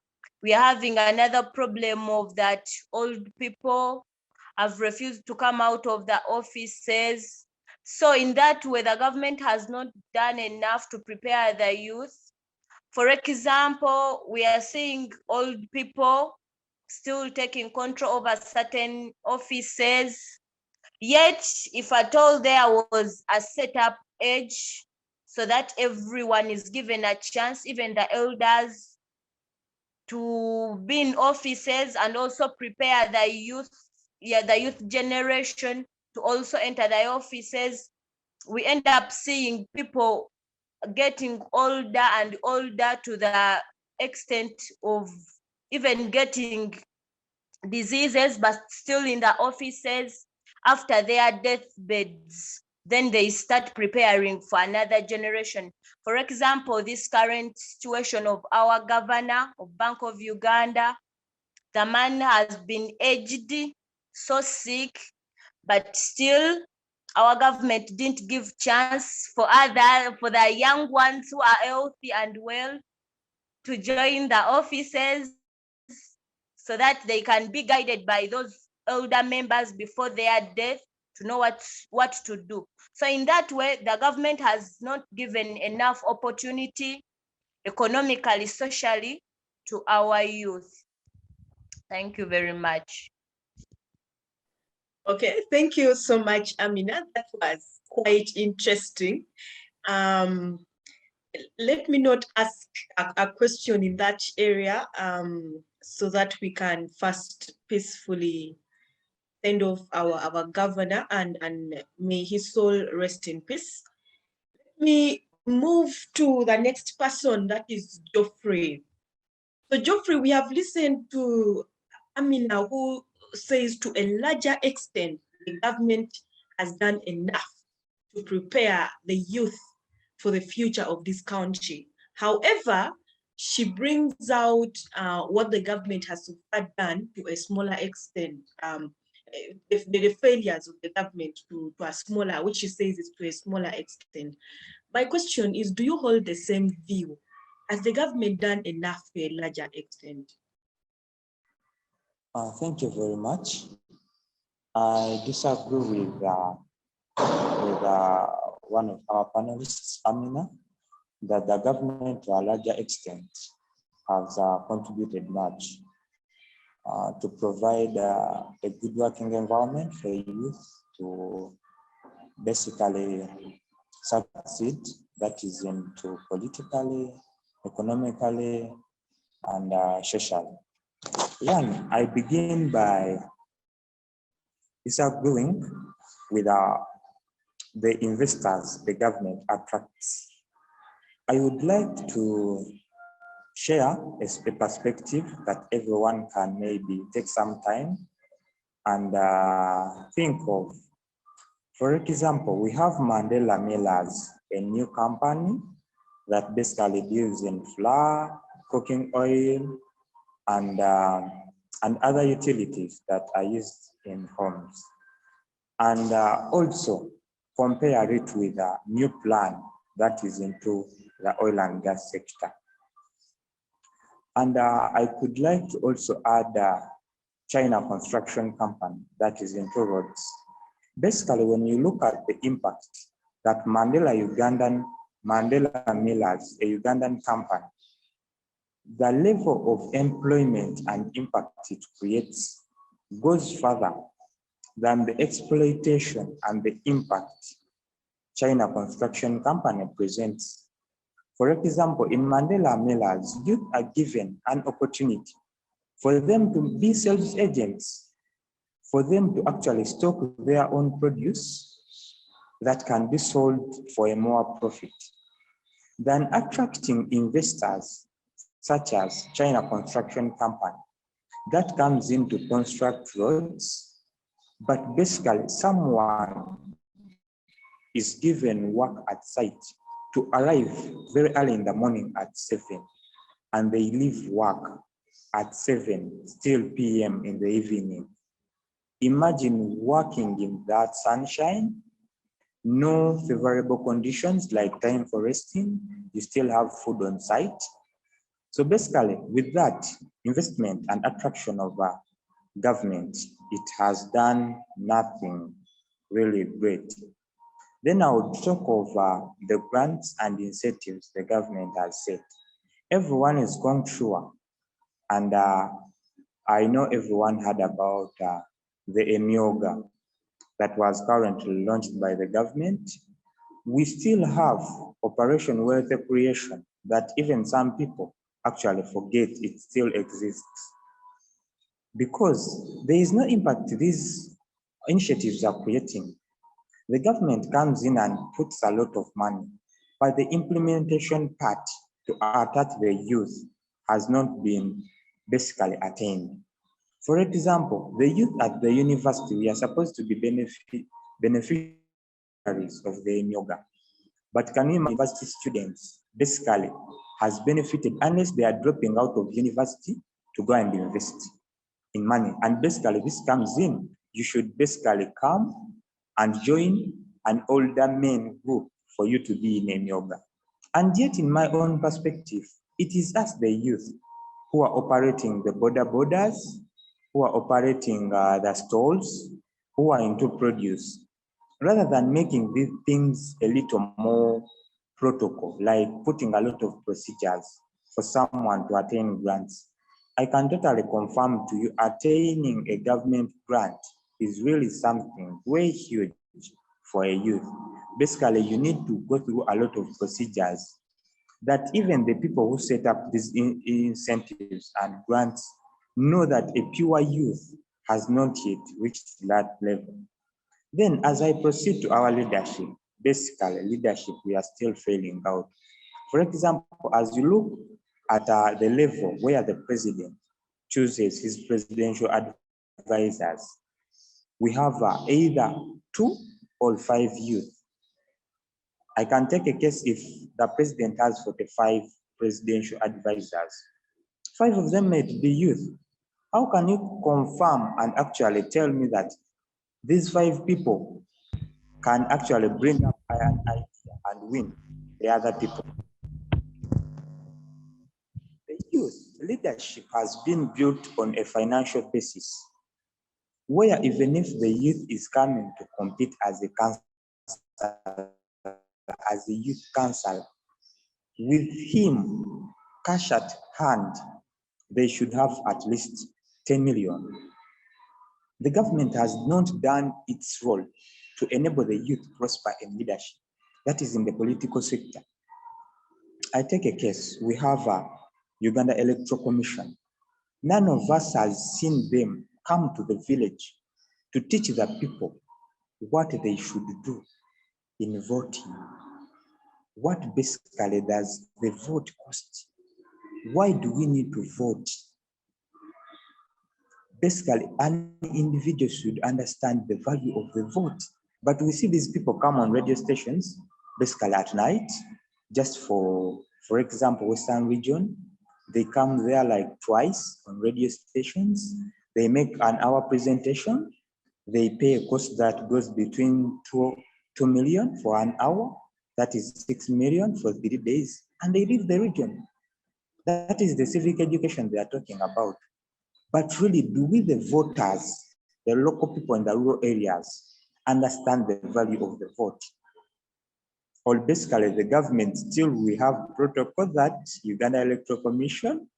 We are having another problem of that old people have refused to come out of the offices. So in that way, the government has not done enough to prepare the youth. For example, we are seeing old people still taking control over certain offices. Yet, if at all there was a set up age so that everyone is given a chance, even the elders, to be in offices and also prepare the youth generation to also enter the offices, we end up seeing people getting older and older to the extent of even getting diseases, but still in the offices. After their deathbeds, then they start preparing for another generation. For example, this current situation of our governor of Bank of Uganda, the man has been aged, so sick, but still our government didn't give chance for the young ones who are healthy and well to join the offices so that they can be guided by those elder members before their death to know what to do. So in that way, the government has not given enough opportunity economically, socially to our youth. Thank you very much. Okay, thank you so much, Amina. That was quite interesting. Let me not ask a question in that area so that we can first peacefully send off our governor and may his soul rest in peace. Let me move to the next person, that is Geoffrey. So Geoffrey, we have listened to Amina, who says to a larger extent, the government has done enough to prepare the youth for the future of this country. However, she brings out what the government has so far done to a smaller extent, the failures of the government to a smaller, which she says is to a smaller extent. My question is, do you hold the same view? Has the government done enough to a larger extent? Thank you very much. I disagree with one of our panelists, Amina, that the government to a larger extent has contributed much to provide a good working environment for youth to basically succeed, that is into politically, economically, and socially. One, I begin by disagreeing with the investors the government attracts. I would like to share a perspective that everyone can maybe take some time and think of. For example, we have Mandela Millers, a new company that basically deals in flour, cooking oil, and other utilities that are used in homes. And also compare it with a new plan that is into the oil and gas sector. And I could like to also add China construction company that is into roads. Basically, when you look at the impact that Mandela Millers, a Ugandan company, the level of employment and impact it creates goes further than the exploitation and the impact China construction company presents. For example, in Mandela Millers, youth are given an opportunity for them to be sales agents, for them to actually stock their own produce that can be sold for a more profit. than attracting investors such as China Construction Company that comes in to construct roads, but basically someone is given work at site to arrive very early in the morning at 7, and they leave work at 7 still PM in the evening. Imagine working in that sunshine, no favorable conditions like time for resting, you still have food on site. So basically, with that investment and attraction of government, it has done nothing really great. Then I would talk of the grants and incentives the government has set. Everyone is gone through, and I know everyone heard about the EMIOGA that was currently launched by the government. We still have Operation Wealth Creation that even some people actually forget it still exists, because there is no impact these initiatives are creating. The government comes in and puts a lot of money, but the implementation part to attach the youth has not been basically attained. For example, the youth at the university, we are supposed to be beneficiaries of the yoga. But can you imagine university students basically has benefited unless they are dropping out of university to go and invest in money? And basically this comes in, you should basically come and join an older men group for you to be in a yoga. And yet in my own perspective, it is us, the youth, who are operating the borders, who are operating the stalls, who are into produce, rather than making these things a little more protocol, like putting a lot of procedures for someone to attain grants. I can totally confirm to you, attaining a government grant is really something way huge for a youth. Basically, you need to go through a lot of procedures that even the people who set up these incentives and grants know that a pure youth has not yet reached that level. Then as I proceed to our leadership, basically leadership, we are still failing out. For example, as you look at the level where the president chooses his presidential advisors, we have either 2 or 5 youth. I can take a case if the president has 45 presidential advisors, 5 of them might be youth. How can you confirm and actually tell me that these 5 people can actually bring up an idea and win the other people? The youth leadership has been built on a financial basis, where even if the youth is coming to compete as a youth councillor, with him cash at hand, they should have at least 10 million. The government has not done its role to enable the youth prosper in leadership, that is in the political sector. I take a case, we have a Uganda Electoral Commission. None of us has seen them come to the village to teach the people what they should do in voting. What basically does the vote cost? Why do we need to vote? Basically, an individual should understand the value of the vote. But we see these people come on radio stations, basically at night, just for example, Western region. They come there like twice on radio stations. They make an hour presentation. They pay a cost that goes between 2 million for an hour. That is 6 million for 3 days. And they leave the region. That is the civic education they are talking about. But really, do we, the voters, the local people in the rural areas, understand the value of the vote? Or basically, the government still, we have protocol that Uganda Electoral Commission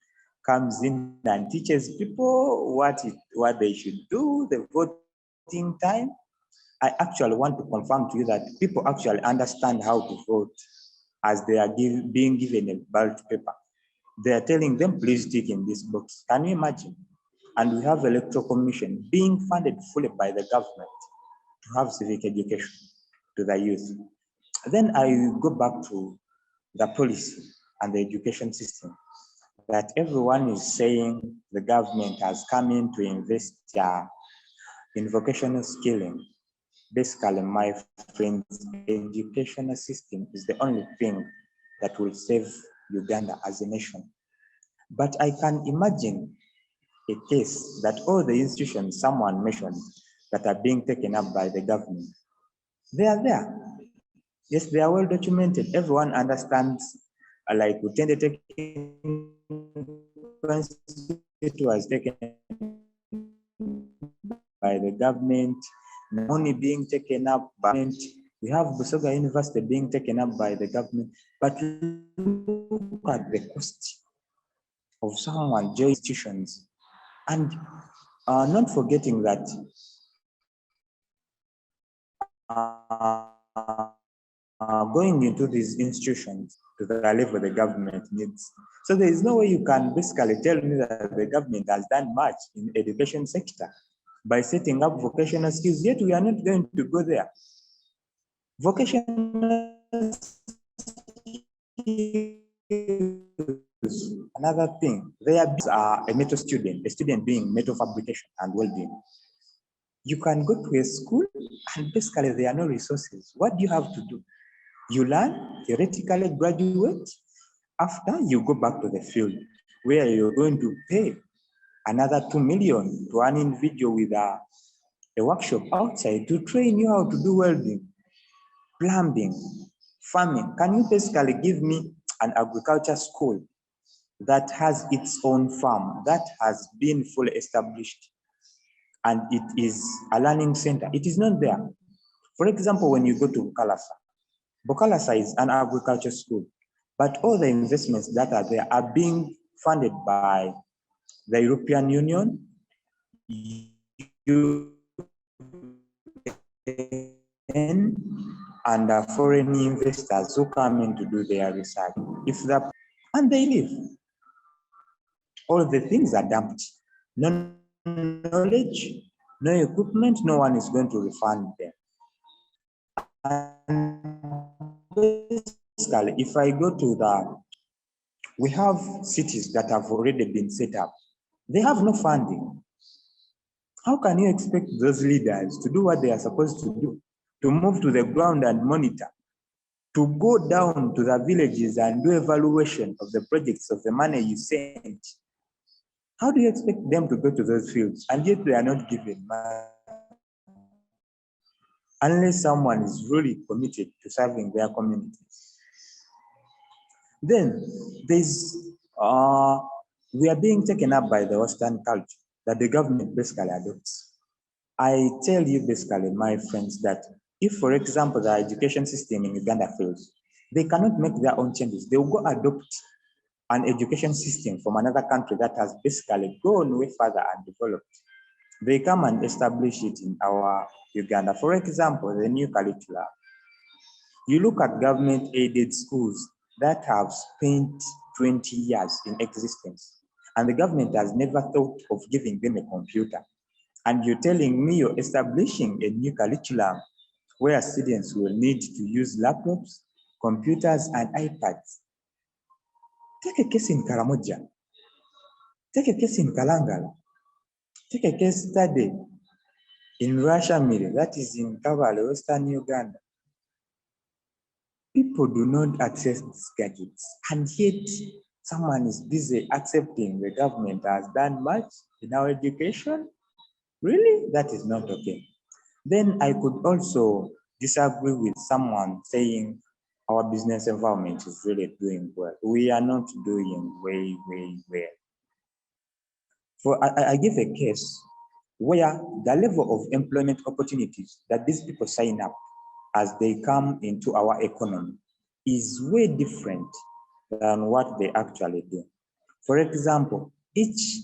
comes in and teaches people what they should do, the voting time. I actually want to confirm to you that people actually understand how to vote as they are being given a ballot paper. They are telling them, please tick in this box. Can you imagine? And we have Electoral Commission being funded fully by the government to have civic education to the youth. Then I go back to the policy and the education system, that everyone is saying the government has come in to invest in vocational skilling. Basically, my friends, educational system is the only thing that will save Uganda as a nation. But I can imagine a case that all the institutions someone mentioned that are being taken up by the government, they are there. Yes, they are well documented. Everyone understands, like Utende was taken by the government, money being taken up by the government. We have Busoga University being taken up by the government. But look at the cost of someone joining institutions. And not forgetting that going into these institutions to the level the government needs. So there is no way you can basically tell me that the government has done much in the education sector by setting up vocational skills, yet we are not going to go there. Vocational skills, another thing, they are a metal student, a student doing metal fabrication and welding. You can go to a school and basically there are no resources. What do you have to do? You learn, theoretically graduate. After, you go back to the field where you're going to pay another 2 million to an individual with a workshop outside to train you how to do welding, plumbing, farming. Can you basically give me an agriculture school that has its own farm, that has been fully established, and it is a learning center? It is not there. For example, when you go to Bukalasa is an agriculture school, but all the investments that are there are being funded by the European Union, and foreign investors who come in to do their research. And they leave. All the things are dumped. No knowledge, no equipment, no one is going to refund them. And basically, if I go to we have cities that have already been set up. They have no funding. How can you expect those leaders to do what they are supposed to do? To move to the ground and monitor, to go down to the villages and do evaluation of the projects of the money you sent. How do you expect them to go to those fields? And yet they are not given money. Unless someone is really committed to serving their communities. Then there's, we are being taken up by the Western culture that the government basically adopts. I tell you basically, my friends, that if, for example, the education system in Uganda fails, they cannot make their own changes. They will go adopt an education system from another country that has basically gone way further and developed. They come and establish it in our Uganda. For example, the new curricula. You look at government-aided schools that have spent 20 years in existence, and the government has never thought of giving them a computer. And you're telling me you're establishing a new curriculum where students will need to use laptops, computers, and iPads. Take a case in Karamoja. Take a case in Kalangala. Take a case study in Rashamiri, that is in Kabale, Western Uganda. People do not access these gadgets, and yet someone is busy accepting the government has done much in our education. Really? That is not okay. Then I could also disagree with someone saying our business environment is really doing well. We are not doing way well. I give a case where the level of employment opportunities that these people sign up as they come into our economy is way different than what they actually do. For example, each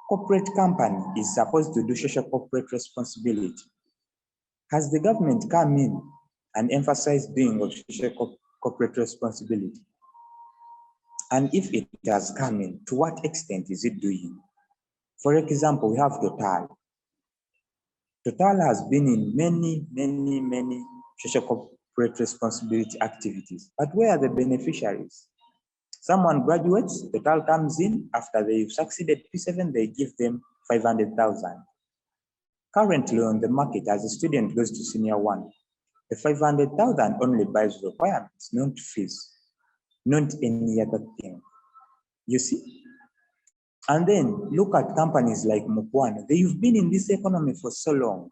corporate company is supposed to do social corporate responsibility. Has the government come in and emphasized doing of social corporate responsibility? And if it has come in, to what extent is it doing? For example, we have Total. Total has been in many social corporate responsibility activities. But where are the beneficiaries? Someone graduates, the total comes in, after they've succeeded P7, they give them 500,000. Currently on the market, as a student goes to senior one, the 500,000 only buys requirements, not fees, not any other thing. You see? And then look at companies like Mukwana. They've been in this economy for so long.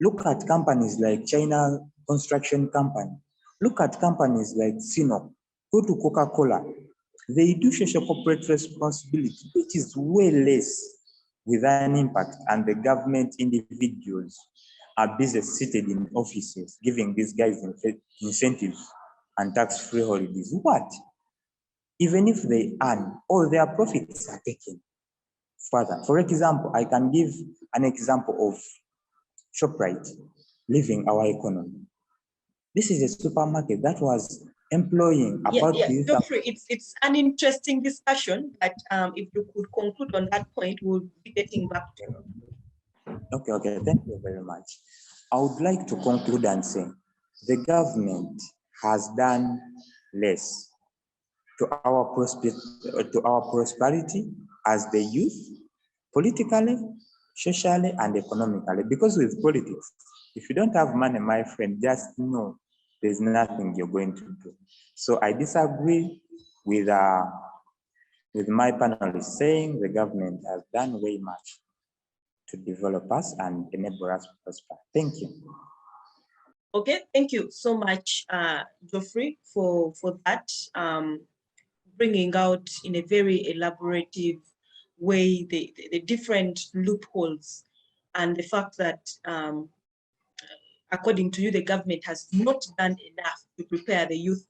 Look at companies like China Construction Company. Look at companies like Sino. Go to Coca-Cola. They do social corporate responsibility, which is way less with an impact, and the government individuals are busy seated in offices, giving these guys incentives and tax-free holidays. What? Even if they earn, all their profits are taken further. For example, I can give an example of ShopRite leaving our economy. This is a supermarket that was employing about Geoffrey, it's an interesting discussion, but if you could conclude on that point, we'll be getting back to you. Okay, thank you very much. I would like to conclude and say the government has done less to our prosperity as the youth, politically, socially, and economically. Because with politics, if you don't have money, my friend, just know there's nothing you're going to do. So I disagree with my panelists saying the government has done way much to develop us and enable us to prosper. Thank you. Okay, thank you so much, Geoffrey, for that, bringing out in a very elaborative way the different loopholes and the fact that, according to you, the government has not done enough to prepare the youth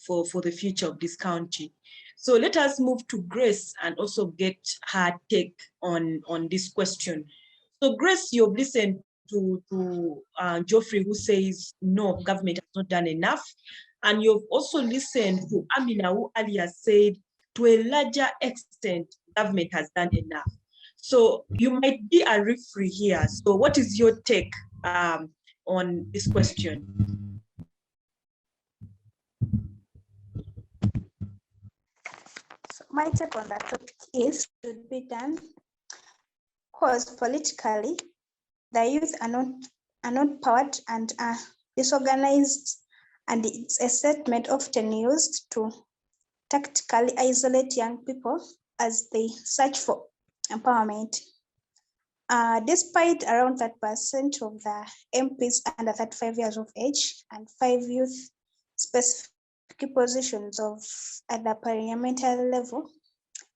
for the future of this country. So let us move to Grace and also get her take on this question. So Grace, you've listened to Geoffrey, who says, no, government has not done enough. And you've also listened to Amina, who earlier said, to a larger extent, government has done enough. So you might be a referee here. So what is your take on this question? So my take on that topic is should be done because politically the youth are not powered and are disorganized, and it's a statement often used to tactically isolate young people as they search for empowerment. Despite around 30% of the MPs under 35 years of age and 5 youth specific positions at the parliamentary level,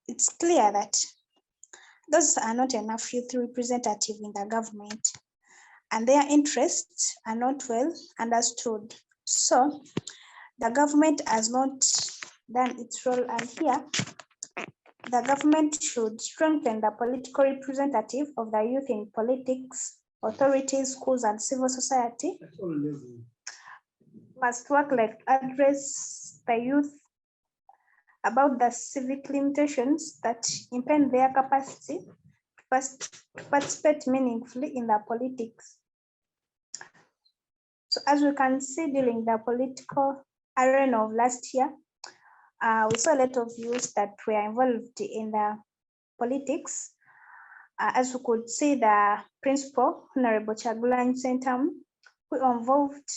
it's clear that those are not enough youth representative in the government, and their interests are not well understood. So the government has not done its role, and here the government should strengthen the political representative of the youth in politics, authorities, schools, and civil society. Must work like address the youth about the civic limitations that impede their capacity to participate meaningfully in the politics. So as we can see during the political arena of last year, we saw a lot of youth that were involved in the politics. As we could see, the principal, Honorable Chagulanyi Sentamu, who were involved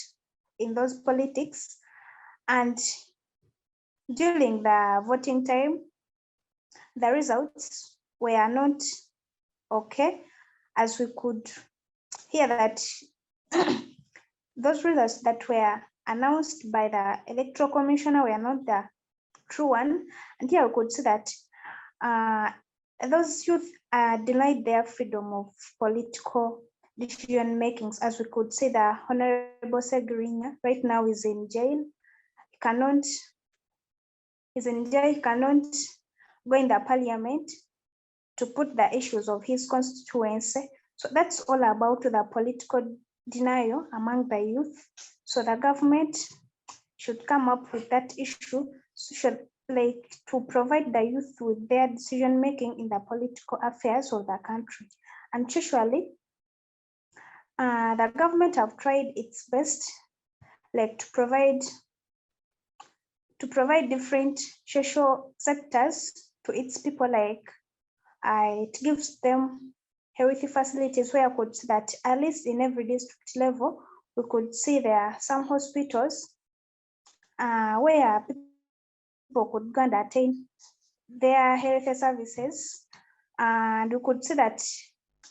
in those politics. And during the voting time, the results were not okay, as we could hear that those results that were announced by the electoral commissioner were not the true one. And here we could see that those youth are denied their freedom of political decision makings. As we could see, the Honorable Segirinya right now is in jail. He cannot go in the parliament to put the issues of his constituency. So that's all about the political denial among the youth. So the government should come up with that issue, to provide the youth with their decision making in the political affairs of the country. And usually, the government have tried its best like to provide different social sectors to its people, like it gives them healthy facilities where I could see that at least in every district level, we could see there are some hospitals where people could go and attain their health services. And we could see that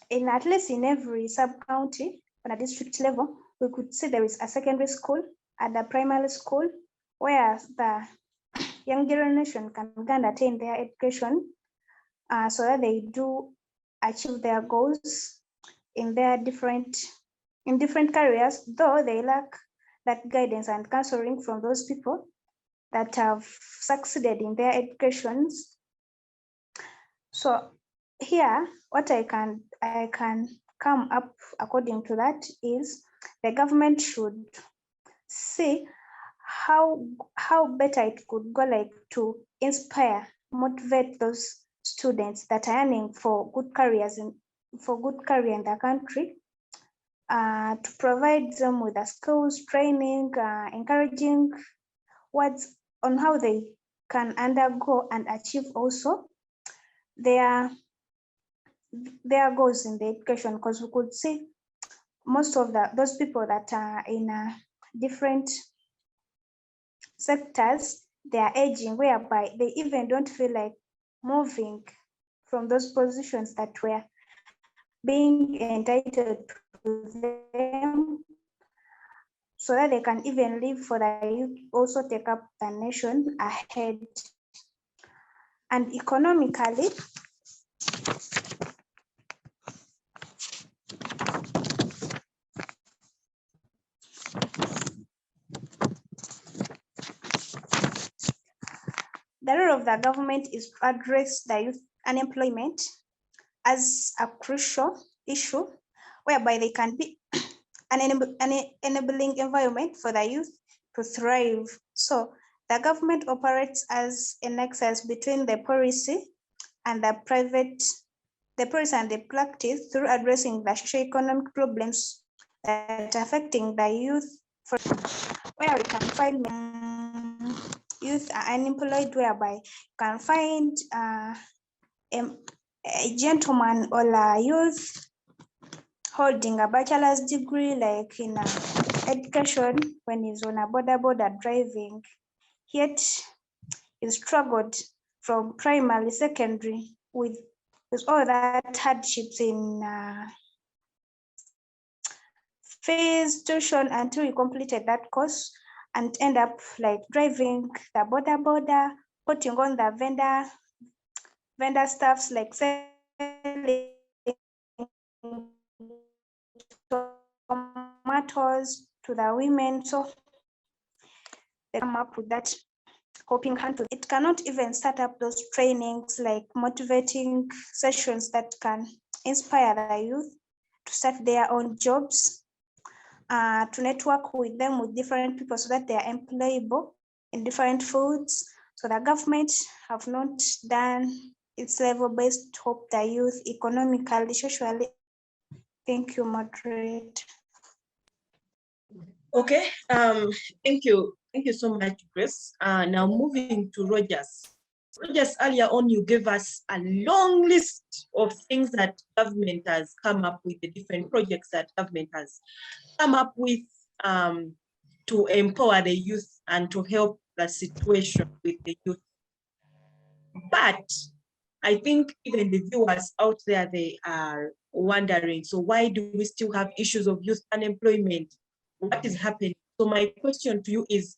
in at least in every sub-county on a district level, we could see there is a secondary school and a primary school where the young generation can go and attain their education so that they do achieve their goals in their different careers, though they lack that guidance and counseling from those people that have succeeded in their educations. So here, what I can come up according to that is the government should see how better it could go, like to inspire, motivate those students that are yearning for good careers in the country, to provide them with the skills, training, encouraging words on how they can undergo and achieve also their goals in the education, because we could see most of those people that are in different sectors, they are aging, whereby they even don't feel like moving from those positions that were being entitled to them, so that they can even live for the youth, also take up the nation ahead. And economically, the role of the government is to address the youth unemployment as a crucial issue, whereby they can be an enabling environment for the youth to thrive. So the government operates as a nexus between the policy and the policy and the practice through addressing the socio-economic problems that are affecting the youth, for where we can find youth are unemployed, whereby you can find a gentleman or a youth holding a bachelor's degree, like in education, when he's on a border driving, yet he struggled from primary, secondary, with all that hardships in phase tuition until he completed that course and end up like driving the border, putting on the vendor stuffs, like selling tomatoes to the women. So they come up with that helping hand. It cannot even start up those trainings, like motivating sessions that can inspire the youth to start their own jobs, to network with them, with different people, so that they are employable in different fields. So the government have not done its level best to help the youth economically, socially. Thank you, moderate. Okay, thank you so much, Grace. Now moving to Rogers. Rogers, earlier on, you gave us a long list of things that government has come up with, the different projects that government has come up with to empower the youth and to help the situation with the youth. But I think even the viewers out there, they are wondering, so why do we still have issues of youth unemployment? What is happening? So my question to you is,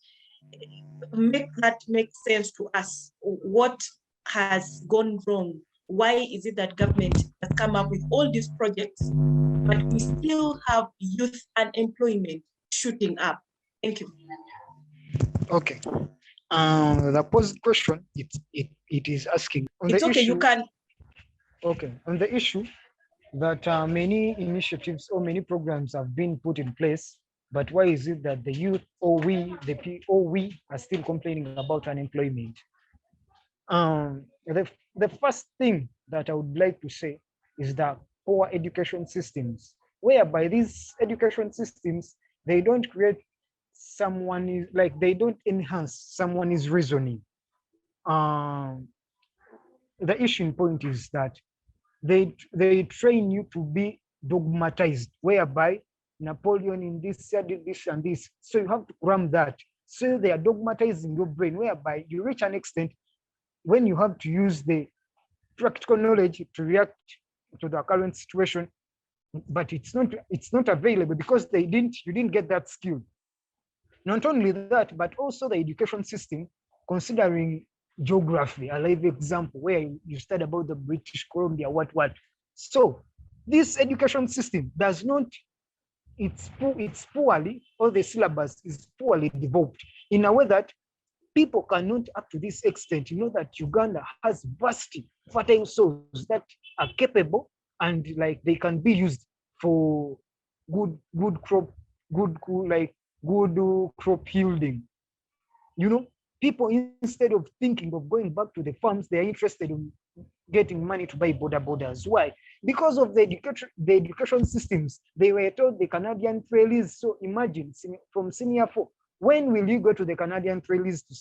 make that make sense to us. What has gone wrong? Why is it that government has come up with all these projects, but we still have youth unemployment shooting up? Thank you. Okay. The posed question, it is asking on It's the okay, issue, you can. Okay, on the issue that many initiatives or many programs have been put in place, but why is it that the youth or we are still complaining about unemployment? The first thing that I would like to say is that poor education systems, whereby these education systems, they don't create someone is like, they don't enhance someone is reasoning. Um, the issue point is that they train you to be dogmatized, whereby Napoleon in this said this and this, so you have to cram that. So they are dogmatizing your brain, whereby you reach an extent when you have to use the practical knowledge to react to the current situation, but it's not available because you didn't get that skill. Not only that, but also the education system, considering geography, a live example where you study about the British Columbia, what. So this education system does not, it's poorly, or the syllabus is poorly developed in a way that people cannot, up to this extent, you know that Uganda has vast fertile soils that are capable and like they can be used for good crop, good crop yielding. You know, people, instead of thinking of going back to the farms, they are interested in getting money to buy borders. Why? Because of the education systems. They were told the Canadian trailees. So imagine from senior 4, when will you go to the Canadian trailees to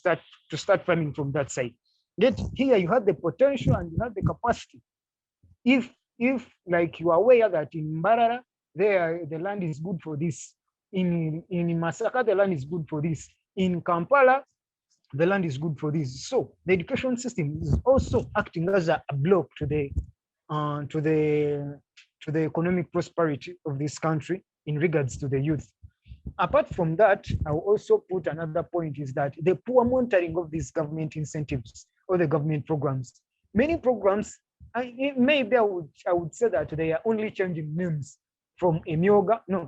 start farming from that side? Yet here you have the potential and you have the capacity. If like you are aware that in Mbarara, there the land is good for this. In Masaka, the land is good for this. In Kampala, the land is good for this. So the education system is also acting as a block to the economic prosperity of this country in regards to the youth. Apart from that, I will also put another point is that the poor monitoring of these government incentives or the government programs. Many programs, maybe I would say that they are only changing names from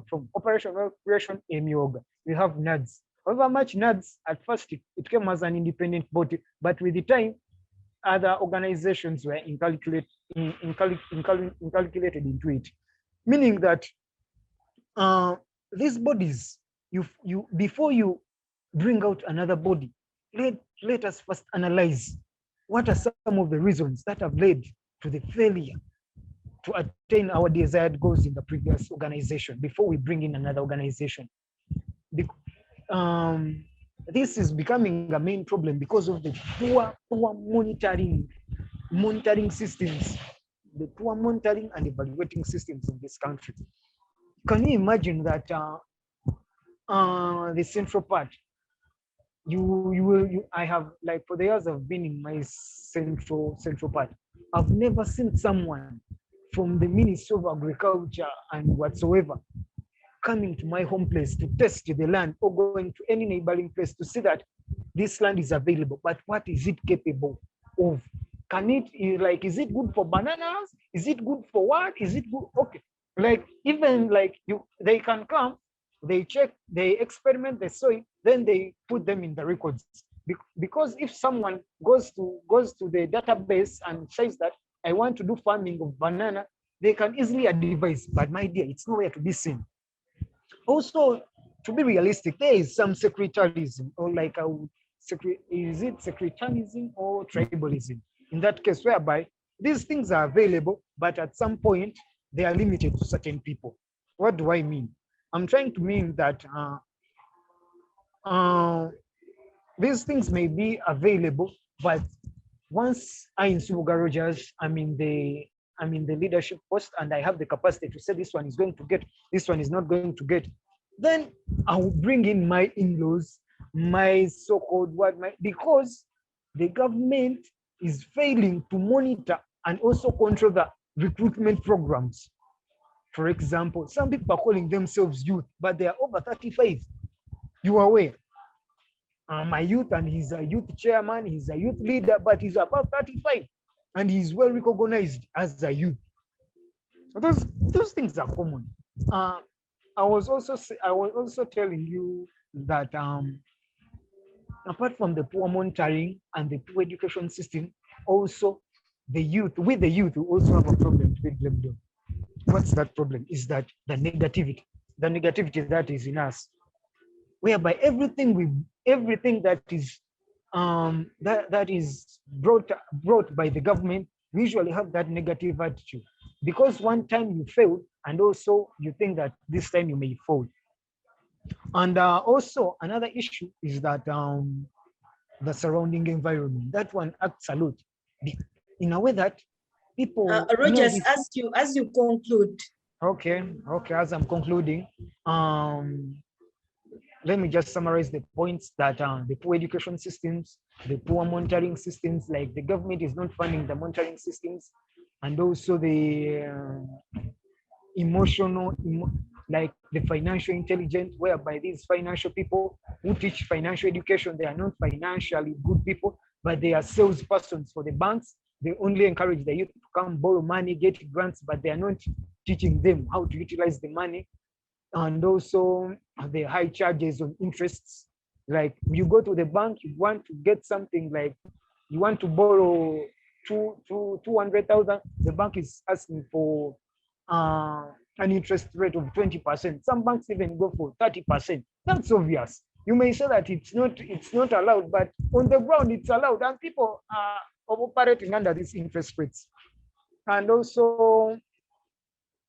from Operation Operation Emyoga. We have NADS. However much NADS, at first it came as an independent body, but with the time, other organizations were inculcated into it, meaning that these bodies, you before you bring out another body, let us first analyze what are some of the reasons that have led to the failure to attain our desired goals in the previous organization before we bring in another organization. This is becoming a main problem because of the poor monitoring systems, the poor monitoring and evaluating systems in this country. Can you imagine that the central part, I have, like, for the years I've been in my central part, I've never seen someone from the Ministry of Agriculture and whatsoever coming to my home place to test the land or going to any neighboring place to see that this land is available, but what is it capable of? Can it, like, is it good for bananas? Is it good for what? Is it good? Okay. Like, even like they can come, they check, they experiment the soil, then they put them in the records. Because if someone goes to the database and says that I want to do farming of banana, they can easily advise, but my dear, it's nowhere to be seen. Also, to be realistic, there is some secretarism, or like is it secretarianism or tribalism? In that case, whereby these things are available, but at some point they are limited to certain people. What do I mean? I'm trying to mean that these things may be available, but once I in Subuga Rogers, I'm in the leadership post and I have the capacity to say this one is going to get, this one is not going to get, then I will bring in my in-laws, my so-called because the government is failing to monitor and also control the recruitment programs. For example, some people are calling themselves youth, but they are over 35. You are aware? My youth, and he's a youth chairman, he's a youth leader, but he's about 35 and he's well recognized as a youth. So those things are common. I was also telling you that apart from the poor monitoring and the poor education system, also the youth, we also have a problem to be blamed on. What's that problem? Is that the negativity that is in us, whereby everything that is that is brought by the government, we usually have that negative attitude, because one time you failed and also you think that this time you may fall. And also another issue is that the surrounding environment, that one acts a lot in a way that people Rogers, this. as you conclude. Okay, as I'm concluding, let me just summarize the points that the poor education systems, the poor monitoring systems, like the government is not funding the monitoring systems, and also the like the financial intelligence, whereby these financial people who teach financial education, they are not financially good people, but they are salespersons for the banks. They only encourage the youth to come borrow money, get grants, but they are not teaching them how to utilize the money. And also the high charges on interests. Like you go to the bank, you want to get something, like you want to borrow 200,000, the bank is asking for an interest rate of 20%. Some banks even go for 30%. That's obvious. You may say that it's not allowed, but on the ground it's allowed, and people are operating under these interest rates. And also,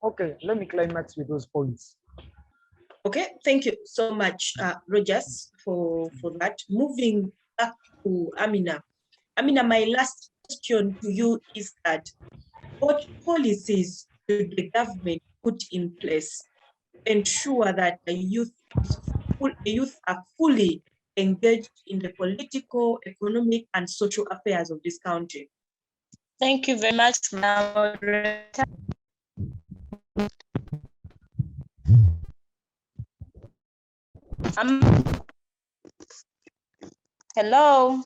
okay, let me climax with those points. Okay, thank you so much, Rogers, for that. Moving back to Amina. Amina, my last question to you is that what policies should the government put in place to ensure that the youth are fully engaged in the political, economic, and social affairs of this country? Thank you very much, Madam Moderator. Hello.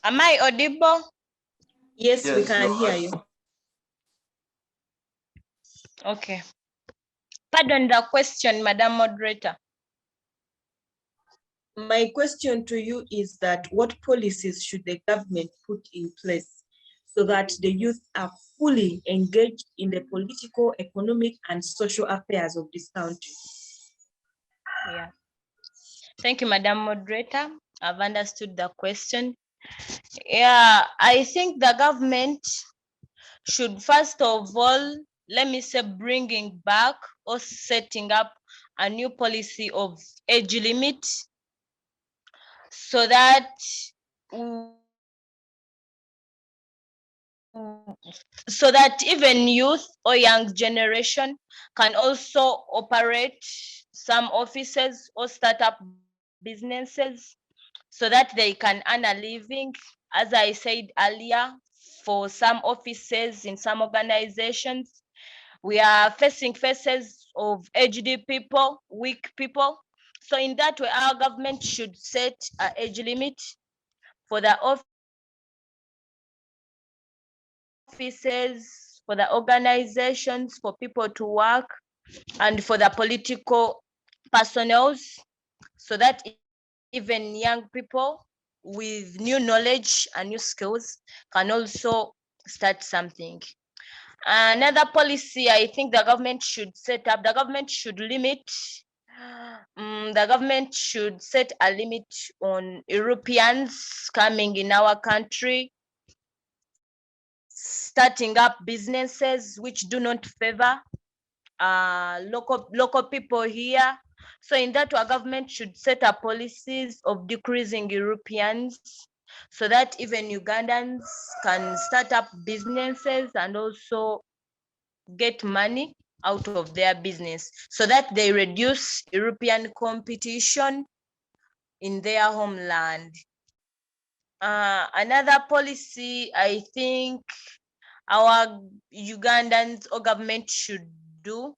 Am I audible? Yes, we can hear you. Okay. Pardon the question, Madam Moderator. My question to you is that what policies should the government put in place so that the youth are fully engaged in the political, economic, and social affairs of this country? Yeah. Thank you, Madam Moderator. I've understood the question. Yeah, I think the government should first of all, let me say, bringing back or setting up a new policy of age limit so that even youth or young generation can also operate some offices or start up businesses so that they can earn a living. As I said earlier, for some offices in some organizations, we are facing faces of aged people, weak people. So in that way, our government should set an age limit for the offices, for the organizations, for people to work, and for the political personnel, so that even young people with new knowledge and new skills can also start something. Another policy I think the government should set up, the government should set a limit on Europeans coming in our country, starting up businesses which do not favor local people here. So in that, our government should set up policies of decreasing Europeans so that even Ugandans can start up businesses and also get money out of their business so that they reduce European competition in their homeland. Another policy I think our Ugandans or government should do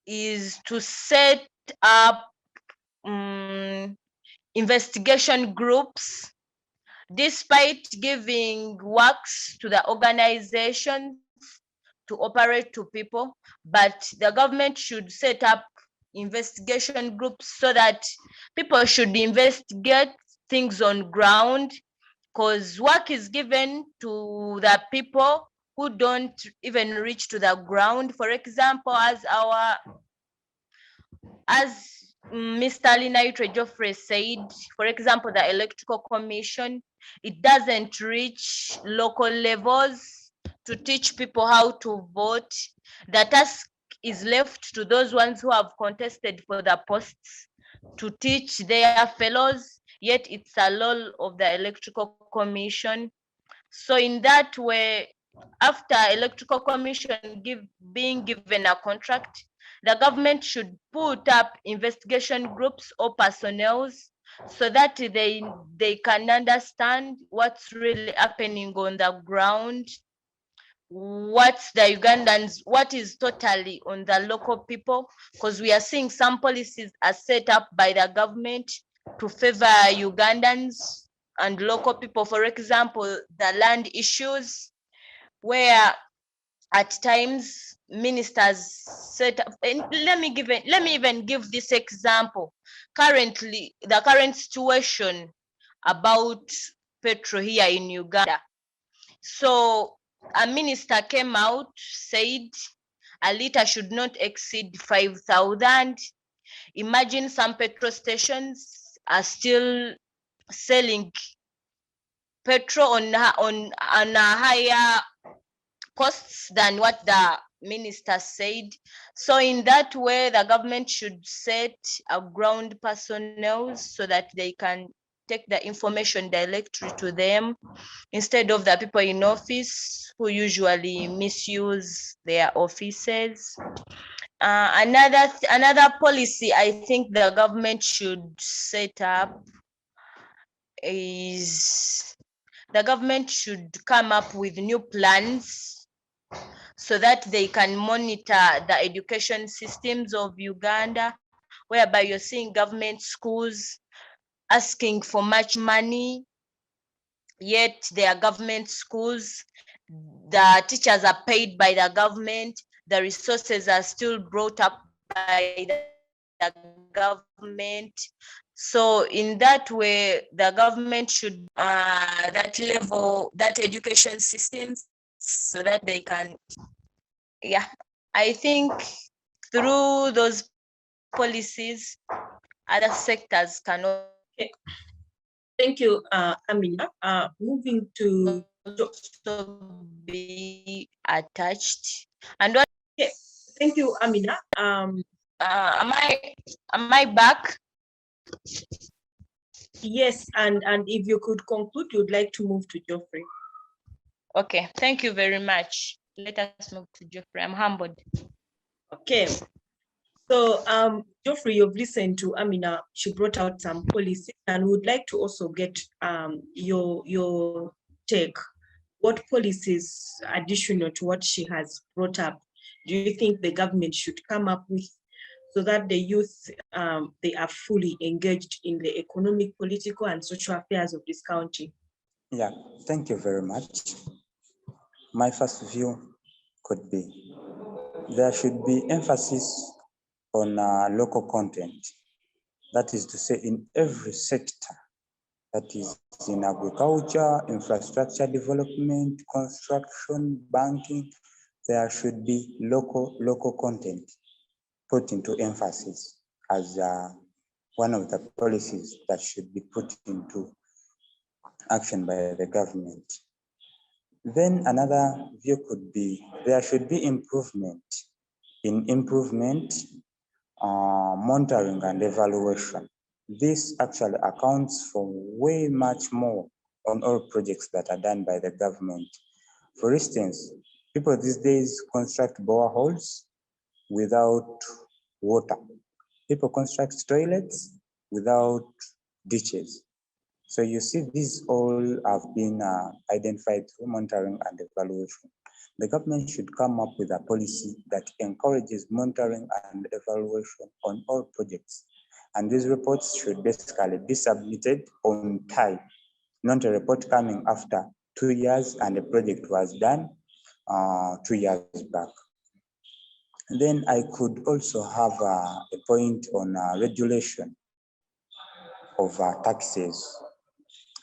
is to set up investigation groups, despite giving works to the organizations to operate to people, but the government should set up investigation groups so that people should investigate things on ground, because work is given to the people who don't even reach to the ground. For example, as Mr. Linaitwe Joffrey said, for example, the Electoral Commission, it doesn't reach local levels to teach people how to vote. The task is left to those ones who have contested for the posts to teach their fellows, yet it's a law of the Electoral Commission. So in that way, after Electoral Commission being given a contract, the government should put up investigation groups or personnel so that they can understand what's really happening on the ground, what is totally on the local people, because we are seeing some policies are set up by the government to favor Ugandans and local people. For example, the land issues, where at times ministers set up, and let me even give this example. Currently, the current situation about petrol here in Uganda. So a minister came out, said a liter should not exceed 5,000. Imagine some petrol stations are still selling petrol on a higher costs than what the minister said. So in that way, the government should set a ground personnel so that they can take the information directly to them, instead of the people in office who usually misuse their offices. Another policy I think the government should set up is the government should come up with new plans so that they can monitor the education systems of Uganda, whereby you're seeing government schools asking for much money, yet they are government schools. The teachers are paid by the government. The resources are still brought up by the government. So in that way, the government should that education systems so that they can, yeah, I think through those policies, other sectors can Thank you, Amina. Moving to also be attached. And what? okay. Thank you, Amina. Am I back? Yes, and if you could conclude, you'd like to move to Geoffrey. Okay, thank you very much. Let us move to Geoffrey. I'm humbled. Okay. So, Geoffrey, you've listened to Amina. She brought out some policies, and would like to also get your take. What policies, additional to what she has brought up, do you think the government should come up with so that the youth, they are fully engaged in the economic, political, and social affairs of this country? Yeah, thank you very much. My first view could be there should be emphasis on local content. That is to say, in every sector, that is in agriculture, infrastructure development, construction, banking, there should be local content put into emphasis as one of the policies that should be put into action by the government. Then another view could be there should be improvement, monitoring and evaluation. This actually accounts for way much more on all projects that are done by the government. For instance, people these days construct boreholes without water. People construct toilets without ditches. So you see, these all have been identified through monitoring and evaluation. The government should come up with a policy that encourages monitoring and evaluation on all projects. And these reports should basically be submitted on time, not a report coming after 2 years and the project was done 2 years back. And then I could also have a point on regulation of taxes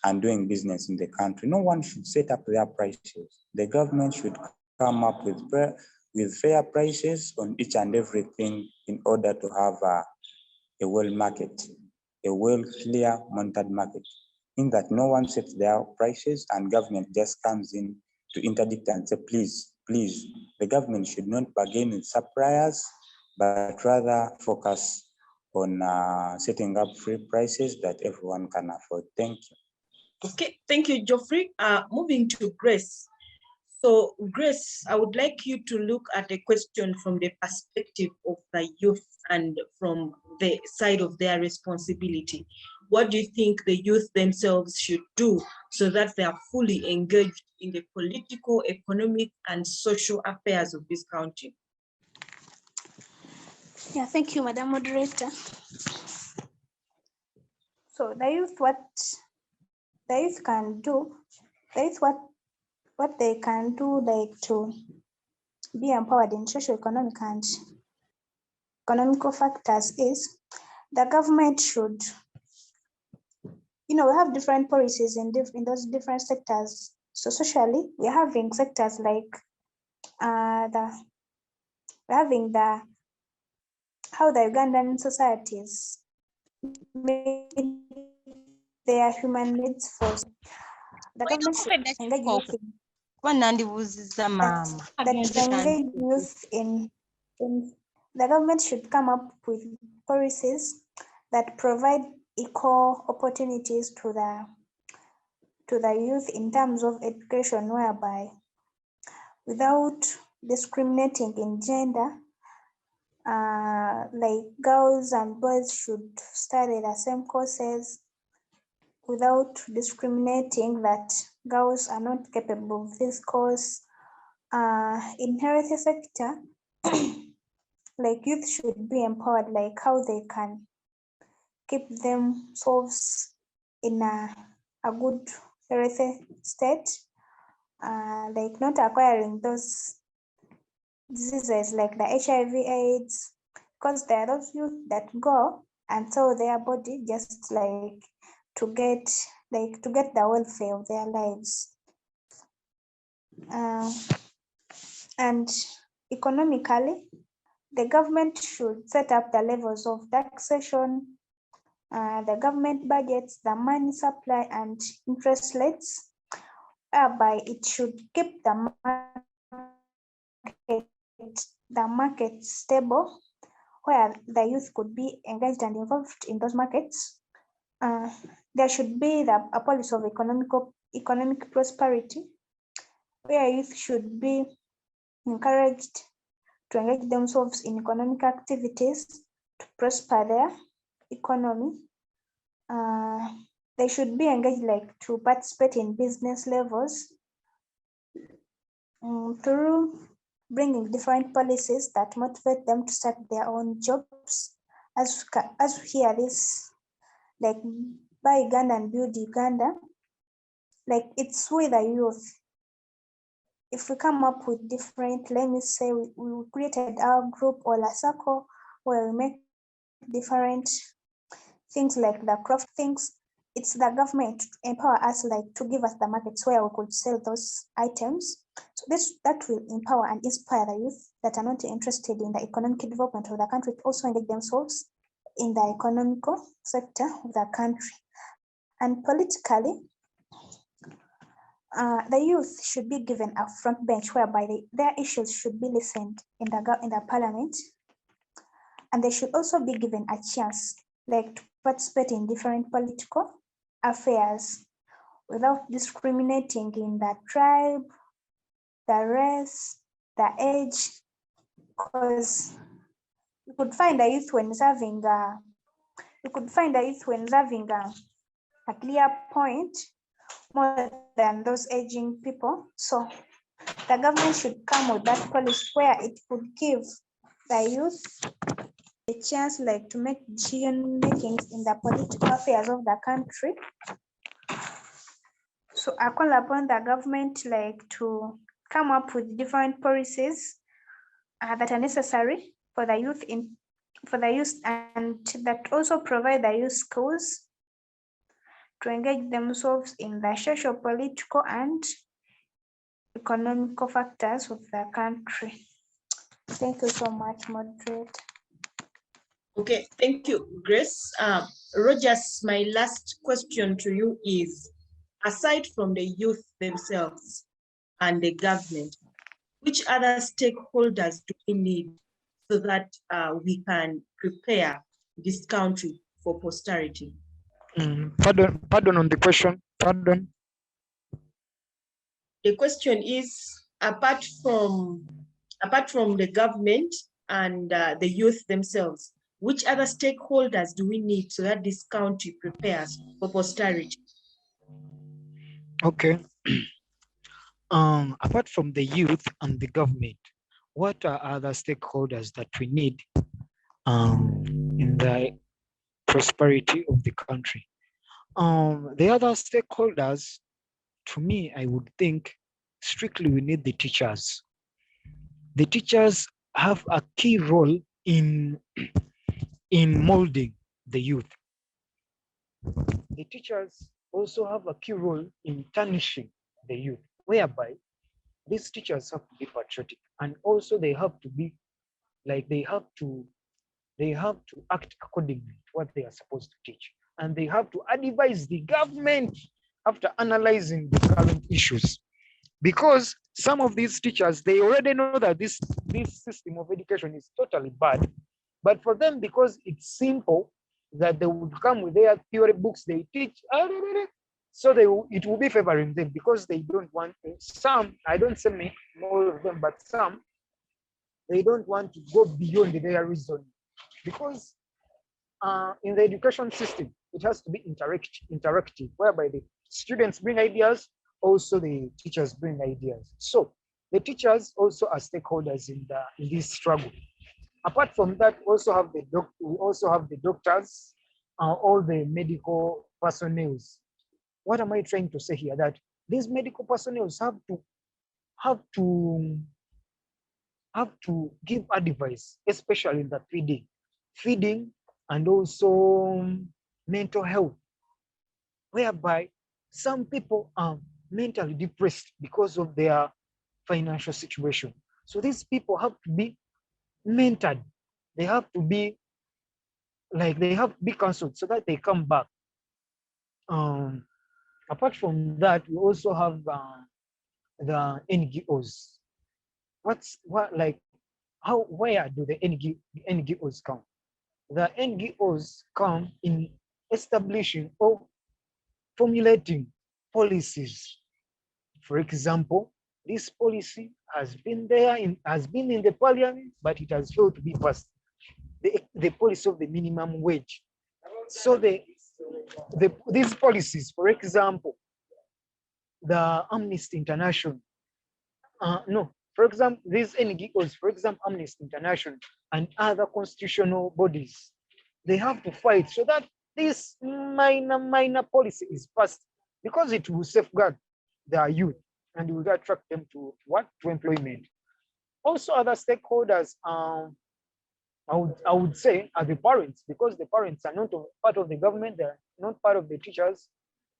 and doing business in the country. No one should set up their prices. The government should come up with fair prices on each and everything in order to have a well market, a well clear monitored market, in that no one sets their prices and government just comes in to interdict and say, please please, the government should not bargain with suppliers, but rather focus on setting up free prices that everyone can afford. Thank you. Okay, thank you, Geoffrey. Moving to Grace. So Grace, I would like you to look at the question from the perspective of the youth and from the side of their responsibility. What do you think the youth themselves should do so that they are fully engaged in the political, economic, and social affairs of this country? Yeah, thank you, Madam Moderator. So the youth, what the youth can do, the youth what they can do, like to be empowered in socio-economic and economical factors, is the government should, we have different policies in those different sectors. So socially, we're having sectors like we're having how the Ugandan societies made their human needs first. The government should engage youth in the government should come up with policies that provide equal opportunities to the youth in terms of education, whereby without discriminating in gender, like girls and boys should study the same courses without discriminating that girls are not capable of this course. In health sector, like youth should be empowered, like how they can keep themselves in a good healthy state, like not acquiring those diseases like the HIV/AIDS, because there are those youth that go and sell their body just like to get the welfare of their lives. And economically, the government should set up the levels of taxation, the government budgets, the money supply, and interest rates, whereby it should keep the market stable, where the youth could be engaged and involved in those markets. There should be a policy of economic prosperity, where youth should be encouraged to engage themselves in economic activities to prosper their economy. They should be engaged like to participate in business levels through bringing different policies that motivate them to start their own jobs. As we hear this, like buy Uganda and build Uganda, like it's with the youth. If we come up with different, let me say we created our group or a circle where we make different things like the craft things, it's the government to empower us, like to give us the markets where we could sell those items. So that will empower and inspire the youth that are not interested in the economic development of the country to also engage themselves in the economical sector of the country. And politically, the youth should be given a front bench whereby their issues should be listened in the parliament, and they should also be given a chance, like to participate in different political affairs without discriminating in the tribe, the race, the age, because you could find a youth when having a clear point more than those aging people. So the government should come with that policy where it could give the youth a chance, like to make decision makings in the political affairs of the country. So I call upon the government, like to come up with different policies that are necessary for the youth and that also provide the youth skills to engage themselves in the social, political, and economical factors of the country. Thank you so much, moderator. Okay, thank you, Grace. Rogers, my last question to you is, aside from the youth themselves and the government, which other stakeholders do we need so that we can prepare this country for posterity? Pardon on the question. Pardon. The question is, apart from the government and the youth themselves, which other stakeholders do we need so that this country prepares for posterity? Okay. Apart from the youth and the government, what are other stakeholders that we need in the prosperity of the country? The other stakeholders, to me, I would think strictly we need the teachers. The teachers have a key role in molding the youth. The teachers also have a key role in tarnishing the youth, whereby these teachers have to be patriotic, and also they have to be like they have to act accordingly to what they are supposed to teach, and they have to advise the government after analyzing the current issues, because some of these teachers, they already know that this system of education is totally bad, but for them, because it's simple, that they would come with their theory books, they teach, so it will be favoring them, because they don't want some, I don't say me, all of them, but some, they don't want to go beyond their reason, because in the education system, it has to be interactive, whereby the students bring ideas, also the teachers bring ideas. So the teachers also are stakeholders in this struggle. Apart from that, we also have the doctors, all the medical personnel. What am I trying to say here? That these medical personnel have to give advice, especially in the feeding, and also mental health, whereby some people are mentally depressed because of their financial situation. So these people have to be mentored. They have to be counseled so that they come back. Apart from that, we also have the NGOs. Where do the NGOs come? The NGOs come in establishing or formulating policies. For example, this policy has been in the parliament, but it has failed to be passed. The policy of the minimum wage. So these policies, for example, the Amnesty International, for example, these NGOs, for example, Amnesty International and other constitutional bodies, they have to fight so that this minor policy is passed, because it will safeguard their youth and it will attract them to employment. Also, other stakeholders, I would say, are the parents, because the parents are not part of the government, they're not part of the teachers,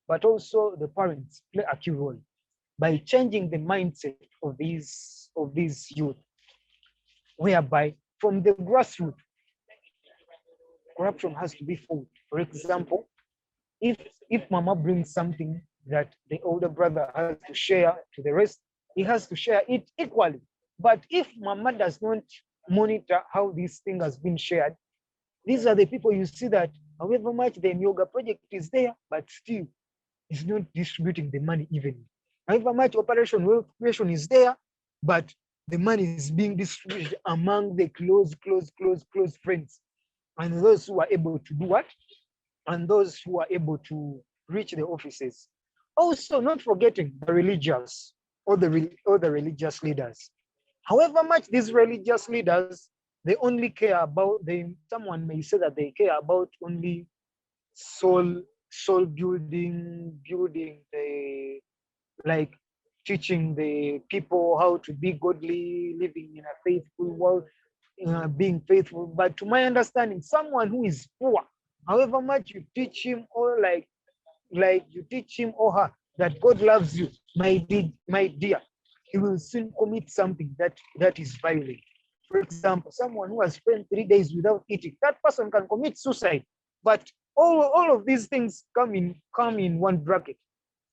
but also the parents play a key role by changing the mindset of these youth, whereby from the grassroots, corruption has to be fought. For example, if mama brings something that the older brother has to share to the rest, he has to share it equally. But if mama does not monitor how this thing has been shared, these are the people you see that however much the yoga project is there, but still is not distributing the money evenly. However much Operation Wealth Creation is there, but the money is being distributed among the close friends, and those who are able to do what? And those who are able to reach the offices. Also, not forgetting the religious or the religious leaders. However much these religious leaders, they only care about someone may say that they care about only soul building the, like, teaching the people how to be godly, living in a faithful world, being faithful. But to my understanding, someone who is poor, however much you teach him, or like you teach him or her that God loves you, my dear, he will soon commit something that is violent. For example, someone who has spent 3 days without eating, that person can commit suicide. But all of these things come in one bracket.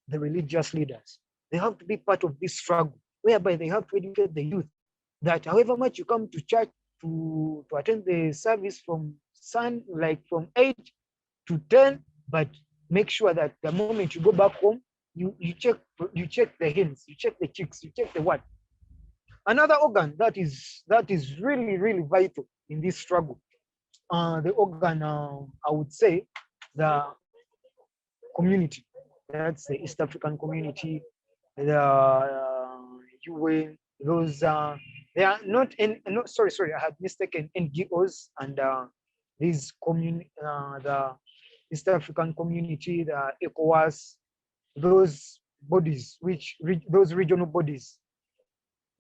The religious leaders, they have to be part of this struggle, whereby they have to educate the youth that however much you come to church to attend the service from from 8 to 10, but make sure that the moment you go back home, you check the hands, you check the cheeks, you check the what. Another organ that is really vital in this struggle, the organ, I would say, the community. That's the East African community, the UN, those they are not in, no, sorry, I had mistaken, NGOs, and these the East African community, the ECOWAS, those bodies, those regional bodies,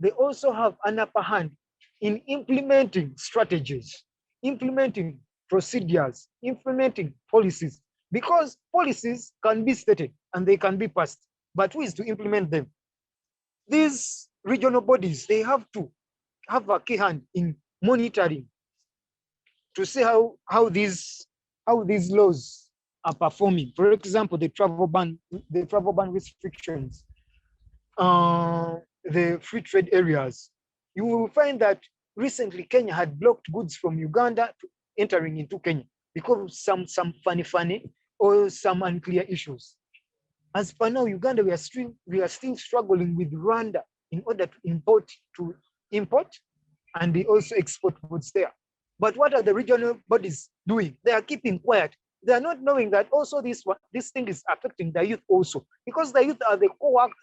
they also have an upper hand in implementing strategies, implementing procedures, implementing policies, because policies can be stated and they can be passed, but who is to implement them? These regional bodies, they have to have a key hand in monitoring to see how these laws are performing. For example, the travel ban restrictions, the free trade areas. You will find that recently Kenya had blocked goods from Uganda entering into Kenya because of some funny or some unclear issues. As per now, Uganda, we are still struggling with Rwanda in order to import and they also export goods there. But what are the regional bodies doing? They are keeping quiet. They are not knowing that also this thing is affecting the youth also, because the youth are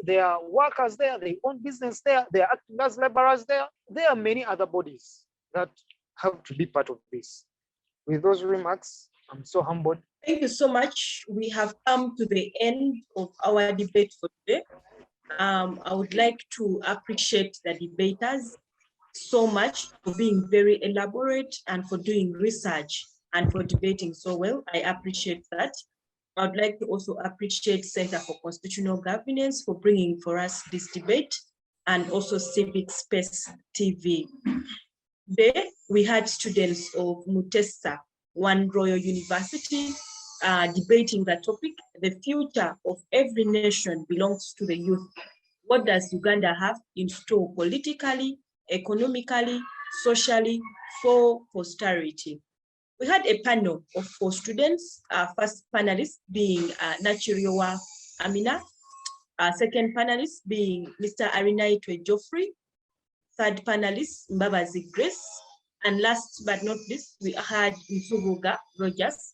they are workers there, they own business there, they are acting as laborers there. There are many other bodies that have to be part of this. With those remarks, I'm so humbled. Thank you so much. We have come to the end of our debate for today. I would like to appreciate the debaters so much for being very elaborate and for doing research and for debating so well. I appreciate that. I would like to also appreciate Center for Constitutional Governance for bringing for us this debate, and also Civic Space TV. There, we had students of Mutesa One Royal University debating the topic, the future of every nation belongs to the youth. What does Uganda have in store politically, economically, socially, for posterity? We had a panel of 4 students, first panelist being Nachiriowa Amina, second panelist being Mr. Arinaitwe Geoffrey, third panelist Mbabazi Grace, and last but not least, we had Nsubuga Rogers.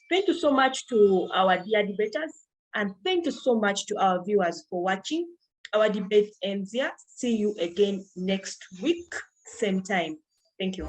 Thank you so much to our dear debaters, and thank you so much to our viewers for watching. Our debate ends here. See you again next week, same time. Thank you.